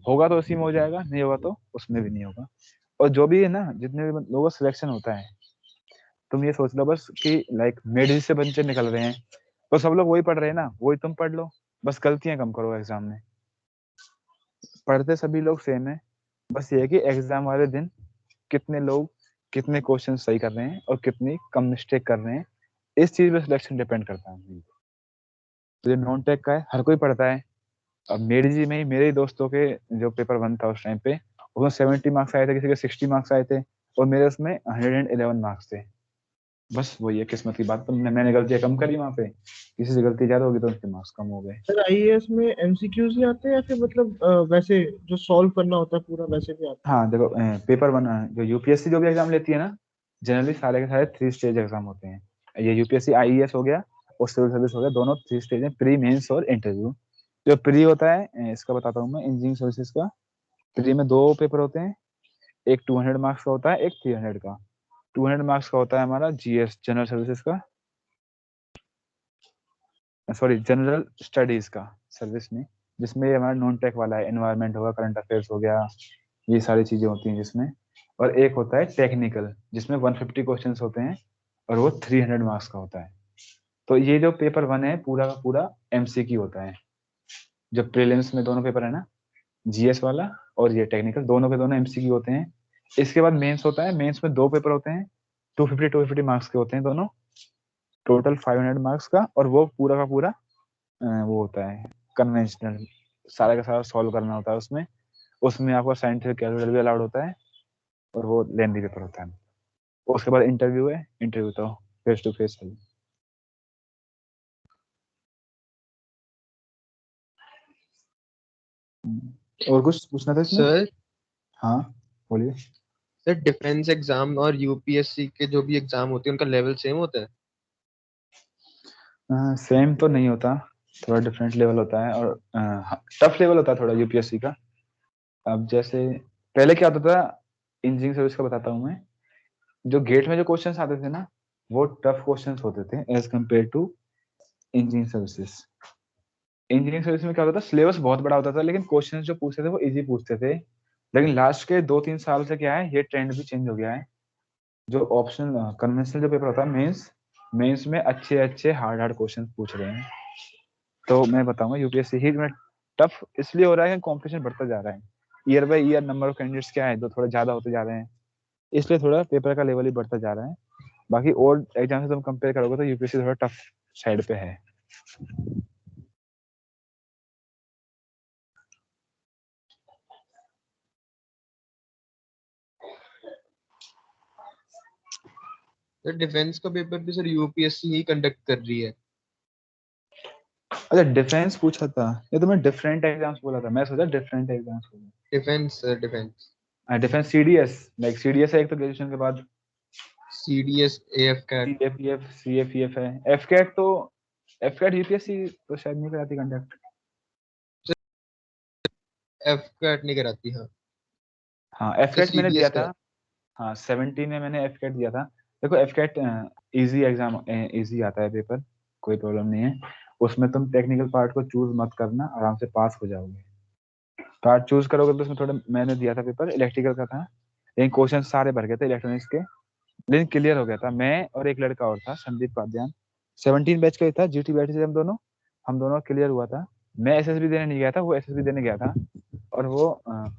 होगा तो उसी में हो जाएगा, नहीं होगा तो उसमें भी नहीं होगा। और जो भी है ना, जितने भी लोगों का सिलेक्शन होता है, तुम ये सोच लो बस कि लाइक मेडिसिन से बच्चे निकल रहे हैं, तो सब लोग वही पढ़ रहे हैं ना, वही तुम पढ़ लो, बस गलतियां कम करो एग्जाम में। पढ़ते सभी लोग सेम है, बस ये है कि एग्जाम वाले दिन कितने लोग कितने क्वेश्चन सही कर रहे हैं और कितनी कम मिस्टेक कर रहे हैं, इस चीज पे सिलेक्शन डिपेंड करता है। तो ये नॉन टेक का है, हर कोई पढ़ता है। अब मेरी जी में ही, मेरे ही दोस्तों के जो पेपर 1 था उस टाइम पे, उसमें 70 मार्क्स आए थे, किसी के 60 मार्क्स आए थे, और मेरे उसमें 111 मार्क्स थे। बस वही है किस्मत की बात, मैंने गलतियां कम करी वहां पे, किसी से गलती ज्यादा होगी तो उनके मार्क्स कम हो गए। सर आईएएस में एमसीक्यूज ही आते हैं या फिर मतलब वैसे जो सॉल्व करना होता है पूरा वैसे भी आता हाँ देखो, पेपर 1 जो यूपीएससी जो भी एग्जाम लेती है ना, जनरली सारे के सारे 3 स्टेज एग्जाम होते हैं। ये यूपीएससी आईएएस हो गया और सिविल सर्विस हो गया, दोनों 3 स्टेज हैं, प्री, मेंस और इंटरव्यू। जो प्री होता है, इसका बताता हूँ मैं, इंजीनियरिंग सर्विसेज का। प्री में 2 पेपर होते हैं, एक 200 मार्क्स का होता है, एक 300 का। 200 मार्क्स का होता है हमारा जीएस, जनरल सर्विसेज का, सॉरी जनरल स्टडीज का, सर्विस में, जिसमें ये हमारा नॉन टेक वाला है, एनवायरनमेंट होगा, करंट अफेयर्स हो गया, ये सारी चीजें होती हैं जिसमें। और एक होता है टेक्निकल, जिसमें 150 क्वेश्चंस होते हैं और वो 300 मार्क्स का होता है। तो ये जो पेपर 1 है पूरा का पूरा एमसीक्यू होता है। जो प्रीलिम्स में दोनों पेपर है ना, जीएस वाला और ये टेक्निकल, दोनों के दोनों एमसीक्यू होते हैं। इसके बाद मेंस होता है, मेंस में 2 पेपर होते हैं, 250 मार्क्स के होते हैं दोनों, टोटल 500 मार्क्स का, और वो पूरा का पूरा वो होता है कन्वेंशनल, सारा का सारा सॉल्व करना होता है उसमें। उसमें आपका साइंटिफिक कैलकुलेटर भी अलाउड होता है, और वो लेंदी पेपर होता है। उसके बाद इंटरव्यू है, इंटरव्यू तो फेस टू फेस है। और कुछ पूछना था इसमें? सर हाँ बोलिए। सर डिफेंस एग्जाम और यूपीएससी के जो भी एग्जाम होते हैं उनका लेवल सेम होता है? सेम तो नहीं होता, थोड़ा डिफरेंट लेवल होता है, और टफ लेवल होता है थोड़ा यूपीएससी का। अब जैसे पहले क्या होता था, इंजीनियरिंग सर्विस का बताता हूँ मैं, जो गेट में जो क्वेश्चंस आते थे ना, वो टफ क्वेश्चंस होते थे as compared to engineering services. Engineering service में क्या होता था, सिलेबस बहुत बड़ा होता था, लेकिन क्वेश्चन जो पूछते थे वो इजी पूछते थे। लेकिन लास्ट के 2-3 साल से क्या है, ये ट्रेंड भी चेंज हो गया है जो ऑप्शनल कन्वेंशनल जो पेपर होता है मेंस में अच्छे हार्ड क्वेश्चन पूछ रहे हैं। तो मैं बताऊंगा यूपीएससी ही में टफ इसलिए हो रहा है कि कंपटीशन बढ़ता जा रहा है, year by year number of candidates क्या है, जो थोड़ा ज्यादा होते जा रहे हैं, इसलिए थोड़ा पेपर का लेवल ही बढ़ता जा रहा है। बाकी और एग्जाम से तुम कंपेयर करोगे तो यूपीएससी थोड़ा टफ साइड पे है। सर डिफेंस का पेपर भी सर यूपीएससी ही कंडक्ट कर रही है। अच्छा डिफेंस पूछा था, ये तो मैं डिफरेंट एग्जाम्स बोला था, मैं सोचा डिफरेंट एग्जाम्स बोला। Defence sir defence defence CDS, like CDS है एक तो ग्रेजुएशन के बाद, सीडीएस एएफ कैट सीएफईएफ सीएफईएफ है, एफकैट यूपीएससी तो शायद नहीं कराती कंडक्ट। एफ कैट नहीं कराती। हाँ हाँ एफकैट मैंने दिया सीडीएस था, हाँ 17 में मैंने एफकैट दिया था। देखो एफकैट इजी एग्जाम, इजी आता है पेपर, कोई प्रॉब्लम नहीं है उसमें। तुम टेक्निकल पार्ट को चूज मत करना, आराम से पास हो जाओगे। पार्ट चूज करोगे तो उसमें थोड़ा, मैंने दिया था पेपर इलेक्ट्रिकल का था, लेकिन क्वेश्चन सारे भर गए थे इलेक्ट्रॉनिक्स के, लेकिन क्लियर हो गया था। मैं और एक लड़का और था संदीप पाद्यान, 17 बैच का ही था, जीटी बैच से हम दोनों क्लियर हुआ था। मैं एसएसबी देने नहीं गया था, वो एसएसबी देने गया था, और वो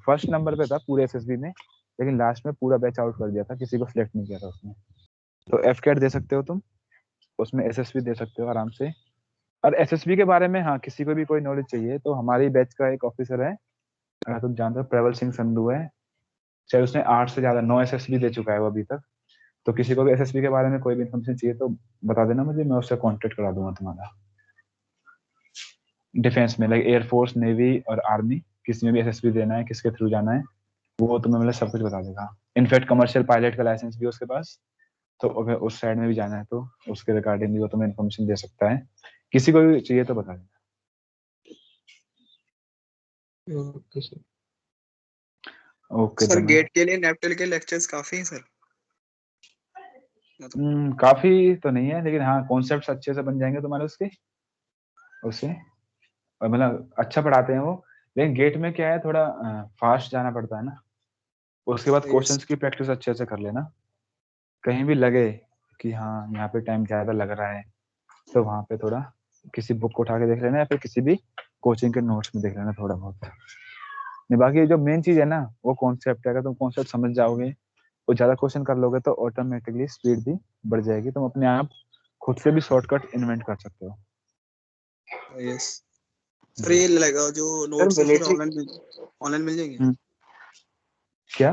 फर्स्ट नंबर पे था पूरे एसएसबी में, लेकिन लास्ट में पूरा बैच आउट कर दिया था, किसी को सिलेक्ट नहीं किया था उसने। तो एफकैट दे सकते हो तुम, उसमें एसएसबी दे सकते हो आराम से। और एसएसबी के बारे में हाँ किसी को भी कोई नॉलेज चाहिए तो हमारी बैच का एक ऑफिसर है, अगर तुम जानते हो, प्रबल सिंह संधू है, शायद उसने 8 से ज्यादा 9 एसएसबी दे चुका है वो अभी तक। तो किसी को भी एसएसबी के बारे में कोई भी इन्फॉर्मेशन चाहिए तो बता देना मुझे, मैं उससे कांटेक्ट करा दूंगा तुम्हारा। डिफेंस में लाइक एयरफोर्स, नेवी और आर्मी, किसी में भी एसएसबी देना है, किसके थ्रू जाना है, वो तुम्हें मतलब सब कुछ बता देगा। इनफैक्ट कमर्शियल पायलट का लाइसेंस भी है उसके पास, तो अगर उस साइड में भी जाना है तो उसके रिगार्डिंग भी वो तुम्हें इन्फॉर्मेशन दे सकता है। किसी को भी चाहिए तो बता देना। Okay sir. ओके सर धन्यवाद। गेट के लिए नेपटेल के लेक्चर्स काफी हैं सर? काफी तो नहीं है, लेकिन हाँ कॉन्सेप्ट्स अच्छे से बन जाएंगे तुम्हारे उससे, और मतलब अच्छा पढ़ाते हैं वो। लेकिन गेट में क्या है, थोड़ा फास्ट जाना पड़ता है ना, उसके बाद यस क्वेश्चंस की प्रैक्टिस अच्छे से कर लेना। कहीं भी लगे कि हाँ यहाँ पे टाइम ज्यादा लग रहा है तो वहां पे थोड़ा किसी बुक को उठा के देख लेना, या फिर किसी भी कोचिंग के नोट्स में देख लेना थोड़ा बहुत। नहीं बाकी जो मेन चीज है ना वो कॉन्सेप्ट है, अगर तुम कॉन्सेप्ट समझ जाओगे और ज्यादा क्वेश्चन कर लोगे तो ऑटोमेटिकली स्पीड भी बढ़ जाएगी, तुम अपने आप खुद से भी शॉर्टकट इन्वेंट कर सकते हो। यस सर, ये लगा जो नोट्स है फिर ऑनलाइन मिल जाएंगे? क्या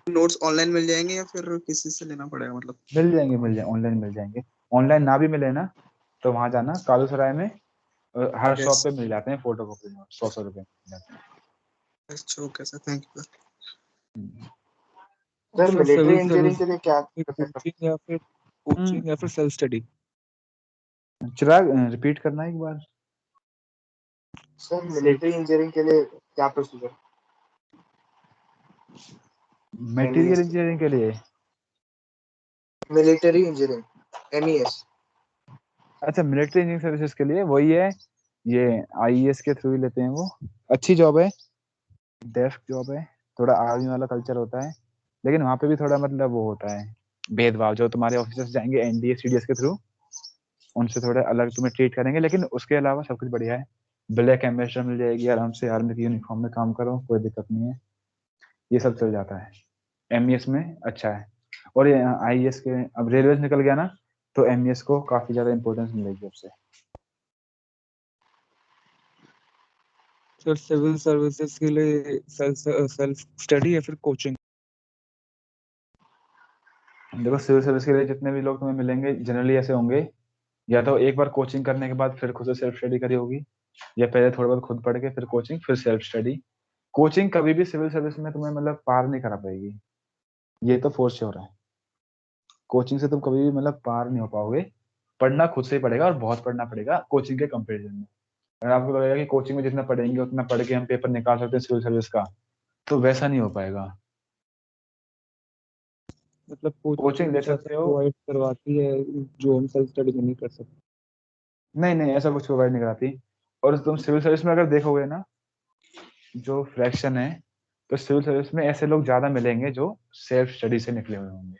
नोट्स ऑनलाइन मिल जाएंगे या फिर किसी से लेना पड़ेगा मतलब? मिल जाएंगे ऑनलाइन मिल जाएंगे। ऑनलाइन ना भी मिले ना तो वहां जाना कालू सराय में, हर शॉप पे मिल जाते हैं फोटो कॉपी नोट, 100 रुपए मिल जाते हैं। अच्छा okay sir, thank you sir. Sir sir military civil engineering service के लिए क्या कोचिंग या फिर सेल्फ स्टडी? चिराग रिपीट करना एक बार। सर मिलिट्री इंजीनियरिंग के लिए क्या प्रोसीजर? मटेरियल इंजीनियरिंग के लिए मिलिट्री इंजीनियरिंग MES। अच्छा मिलिट्री इंजीनियरिंग सर्विसेज के लिए वही है, ये आईएएस के थ्रू ही लेते हैं वो। अच्छी जॉब है, डेस्क जॉब है, थोड़ा आर्मी वाला कल्चर होता है, लेकिन वहाँ पे भी थोड़ा मतलब वो होता है भेदभाव, जो तुम्हारे ऑफिसर्स जाएंगे एनडीए सीडीएस के थ्रू उनसे थोड़ा अलग तुम्हें ट्रीट करेंगे, लेकिन उसके अलावा सब कुछ बढ़िया है। ब्लैक एम्बेसडर मिल जाएगी आराम से, आर्मी की यूनिफॉर्म में काम करो, कोई दिक्कत नहीं है, ये सब चल जाता है। एमईएस में अच्छा है, और ये आईएएस के अब रेलवे निकल गया ना तो एमईएस को काफी ज्यादा इंपॉर्टेंस मिलेगी उससे। सर सिविल सर्विसेज के लिए सेल्फ स्टडी या फिर कोचिंग? देखो सिविल सर्विस के लिए जितने भी लोग तुम्हें मिलेंगे जनरली ऐसे होंगे, या तो एक बार कोचिंग करने के बाद फिर खुद से सेल्फ स्टडी करी होगी, या पहले थोड़ा बहुत खुद पढ़ के फिर कोचिंग फिर सेल्फ स्टडी। कोचिंग कभी भी सिविल सर्विस में तुम्हें मतलब पार नहीं करा पाएगी, ये तो फोर श्योर है। कोचिंग से तुम कभी भी मतलब पार नहीं हो पाओगे, पढ़ना खुद से ही पड़ेगा, और बहुत पढ़ना पड़ेगा कोचिंग के कंपेरिजन में। अगर आपको लगेगा कि कोचिंग में जितना पढ़ेंगे उतना पढ़ के हम पेपर निकाल सकते हैं सिविल सर्विस का, तो वैसा नहीं हो पाएगा। मतलब कोचिंग ले सकते हो, प्रोवाइड करवाती है जो हम सेल्फ स्टडी में नहीं कर सकते? नहीं ऐसा कुछ प्रोवाइड नहीं कराती। और तुम सिविल सर्विस में अगर देखोगे ना जो फ्रैक्शन है, तो सिविल सर्विस में ऐसे लोग ज्यादा मिलेंगे जो सेल्फ स्टडी से निकले हुए होंगे।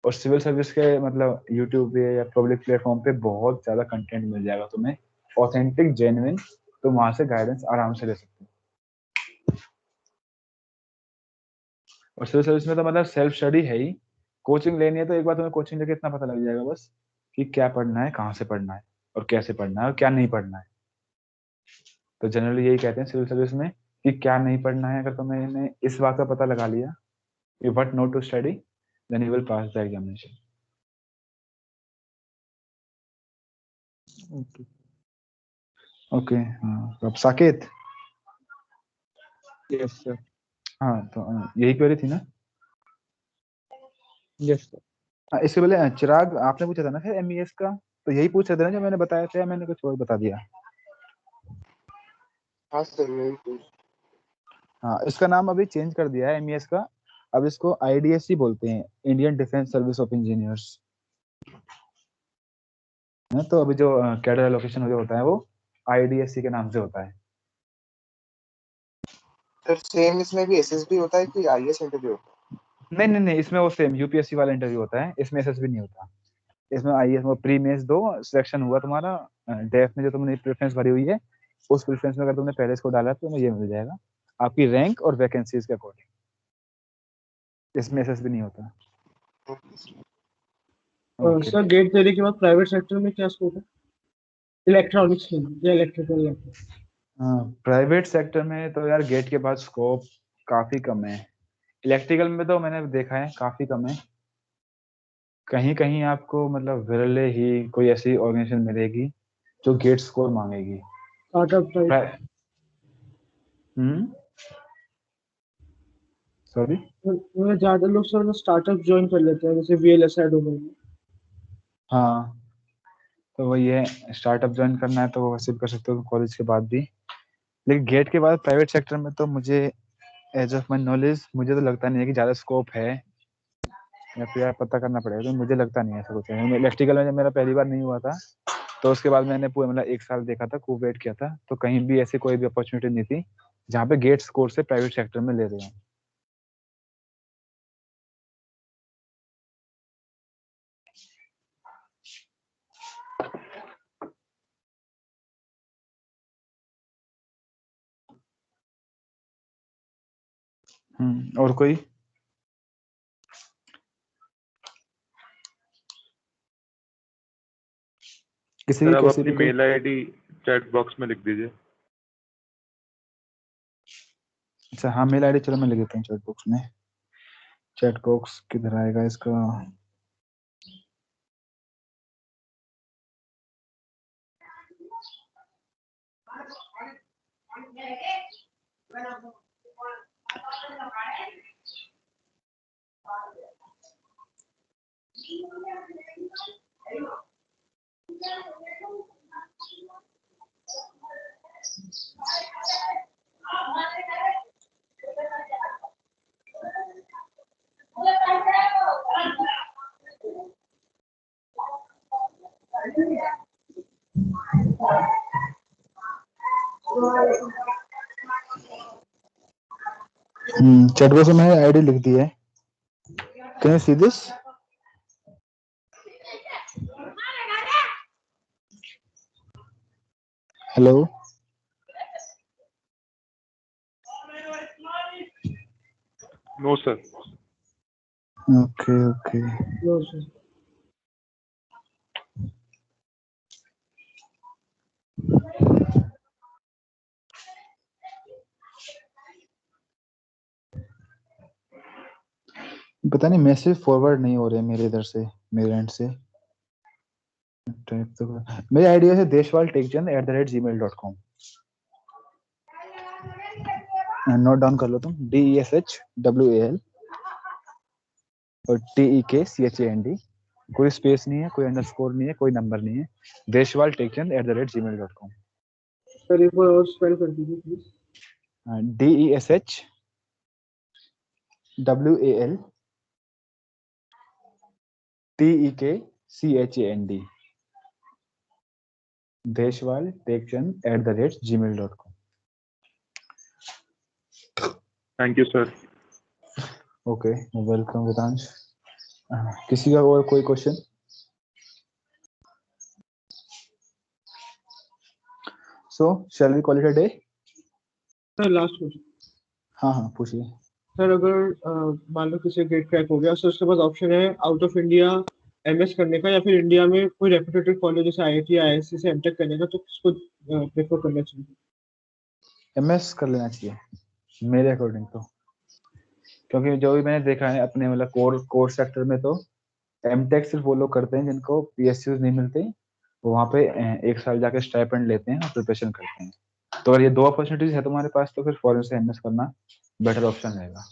और सिविल सर्विस के मतलब यूट्यूब पे या पब्लिक प्लेटफॉर्म पे बहुत ज्यादा कंटेंट मिल जाएगा तुम्हें, ऑथेंटिक जेन्युइन, तो वहां से गाइडेंस आराम से ले सकते हो। और सिविल सर्विस में तो मतलब सेल्फ स्टडी है ही, कोचिंग लेनी है तो एक बार तुम्हें कोचिंग लेके इतना पता लग जाएगा बस कि क्या पढ़ना है, कहाँ से पढ़ना है और कैसे पढ़ना है और क्या नहीं पढ़ना है। तो जनरली यही कहते हैं सिविल सर्विस में कि क्या नहीं पढ़ना है। अगर तुम्हें इस बात का पता लगा लिया कि what not to study, then you will pass the examination. Okay okay हाँ, तो अब साकेत, यस सर। हाँ तो यही क्वेरी थी ना? Yes sir. हाँ, इससे पहले चिराग आपने पूछा था ना फिर एमईएस का, तो यही पूछ रहे थे ना जो मैंने बताया था या मैंने कुछ और बता दिया? हाँ सर यही कुछ। हाँ, इसका नाम अभी चेंज कर दिया है एमईएस का, अब इसको आईडीएससी बोलते हैं, Indian defence service of engineers. तो अभी जो कैडर एलोकेशन जो होता है वो आईडीएससी के नाम से होता है। सर सेम इसमें भी एसएसबी होता है कि आईएएस इंटरव्यू होता है? नहीं नहीं नहीं, इसमें वो सेम यूपीएससी वाला इंटरव्यू होता है, इसमें एसएसबी नहीं होता। इसमें आईएएस वो प्री मेंस दो, सिलेक्शन हुआ तुम्हारा, डेफ में जो तुमने प्रेफरेंस भरी हुई है उस प्रेफरेंस में अगर तुमने पहले इसको डाला तो तुम्हें ये मिल जाएगा आपकी रैंक और वैकेंसीज के अकॉर्डिंग। इसमें एसएसबी नहीं होता। ओके सर गेट देने के बाद प्राइवेट सेक्टर में क्या स्कोप है, इलेक्ट्रॉनिक्स में या इलेक्ट्रिकल? प्राइवेट सेक्टर में तो यार गेट के बाद स्कोप काफी कम है। इलेक्ट्रिकल में तो मैंने देखा है काफी कम है, कहीं कहीं आपको मतलब विरले ही कोई ऐसी ऑर्गेनाइजेशन मिलेगी जो गेट स्कोर मांगेगी। Startup type? सॉरी, ज्यादा लोग सर स्टार्टअप ज्वाइन कर लेते हैं जैसे वीएलएसआई डोमेन में। हाँ तो वही है, स्टार्टअप ज्वाइन करना है तो वो वैसे भी कर सकते हो कॉलेज के बाद भी, लेकिन गेट के बाद प्राइवेट सेक्टर में तो मुझे एज ऑफ माई नॉलेज मुझे तो लगता नहीं है कि ज्यादा स्कोप है, या फिर यार पता करना पड़ेगा, तो मुझे लगता नहीं है ऐसा कुछ है। इलेक्ट्रिकल में जब मेरा पहली बार नहीं हुआ था तो उसके बाद मैंने पूरा मतलब 1 साल देखा था, खूब वेट किया था, तो कहीं भी ऐसी कोई भी अपॉर्चुनिटी नहीं थी जहाँ पे गेट स्कोर से प्राइवेट सेक्टर में ले रहे हैं। और कोई? किसी सर की आप कैसी अपनी भी कोई? मेल आईडी चैट बॉक्स में लिख दीजिए। अच्छा हाँ, मेल आईडी चलो मैं लिख देता हूँ चैट बॉक्स में। चैट बॉक्स किधर आएगा इसका? चैट बॉक्स में मैंने आईडी लिख दी है, can you see this? Hello no sir. Okay okay, no sir. पता नहीं मैसेज फॉरवर्ड नहीं हो रहे मेरे इधर से, मेरे एंड से। टाइप तो मेरी आईडी है deshwal.techchand@gmail.com, नोट डाउन कर लो तुम, DESHWAL और TEKCHAND, कोई स्पेस नहीं है, कोई अंडरस्कोर नहीं है, कोई नंबर नहीं है, deshwal.techchand@gmail.com। सर एक बार और स्पेल कर दीजिए please. DESHWAL TEKCHAND, deshwal.techchand@gmail.com। Thank you sir. Okay, welcome Vedansh. किसी का और कोई question? So shall we call it a day? Sir last question. हाँ पूछिए। सर अगर मान लो किसी गेट क्रैक हो गया, सर उसके पास ऑप्शन है आउट ऑफ इंडिया एमएस करने का या फिर इंडिया में कोई रेप्यूटेड कॉलेज जैसे आईआईटी या आईआईएससी से एमटेक करने का, तो किसको प्रेफर करना चाहिए? एमएस कर लेना चाहिए मेरे अकॉर्डिंग तो, क्योंकि जो भी मैंने देखा है अपने मतलब कोर सेक्टर में, तो एमटेक सिर्फ वो लोग करते हैं जिनको पीएसयू नहीं मिलते, वो वहाँ पे 1 साल जाके स्टाइपेंड लेते हैं और प्रिपरेशन करते हैं। तो अगर ये 2 अपॉर्चुनिटीज है तुम्हारे पास तो फिर फॉरेन से एमएस करना बेटर ऑप्शन रहेगा।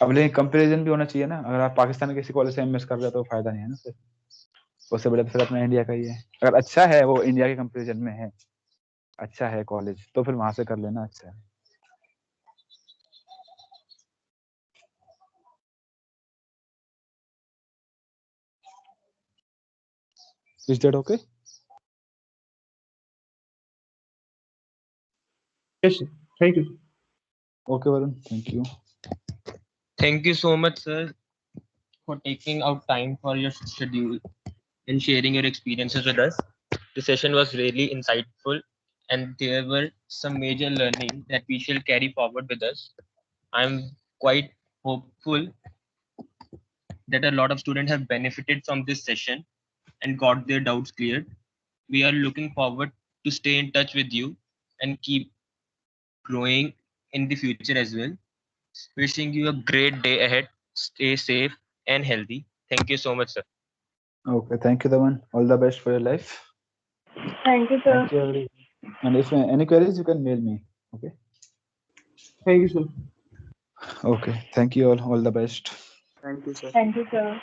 अब लेकिन कंपेरिजन भी होना चाहिए ना, अगर आप पाकिस्तान के किसी कॉलेज से एमएस कर रहे हो तो फायदा नहीं है ना फिर, उससे बड़ा तो फिर अपना इंडिया का ही है। अगर अच्छा है वो इंडिया के कंपेरिजन में है, अच्छा है कॉलेज, तो फिर वहां से कर लेना अच्छा है। Is that okay? Yes, sir. Thank you. Okay, Varun. Thank you. Thank you so much, sir, for taking out time for your schedule and sharing your experiences with us. The session was really insightful, and there were some major learning that we shall carry forward with us. I'm quite hopeful that a lot of students have benefited from this session and got their doubts cleared. We are looking forward to stay in touch with you and keep growing in the future as well. Wishing you a great day ahead. Stay safe and healthy. Thank you so much, sir. Okay, thank you, Daman. All the best for your life. Thank you, sir. Thank you, everyone. And if any queries, you can mail me. Okay. Thank you, sir. Okay. Thank you all. All the best. Thank you, sir. Thank you, sir.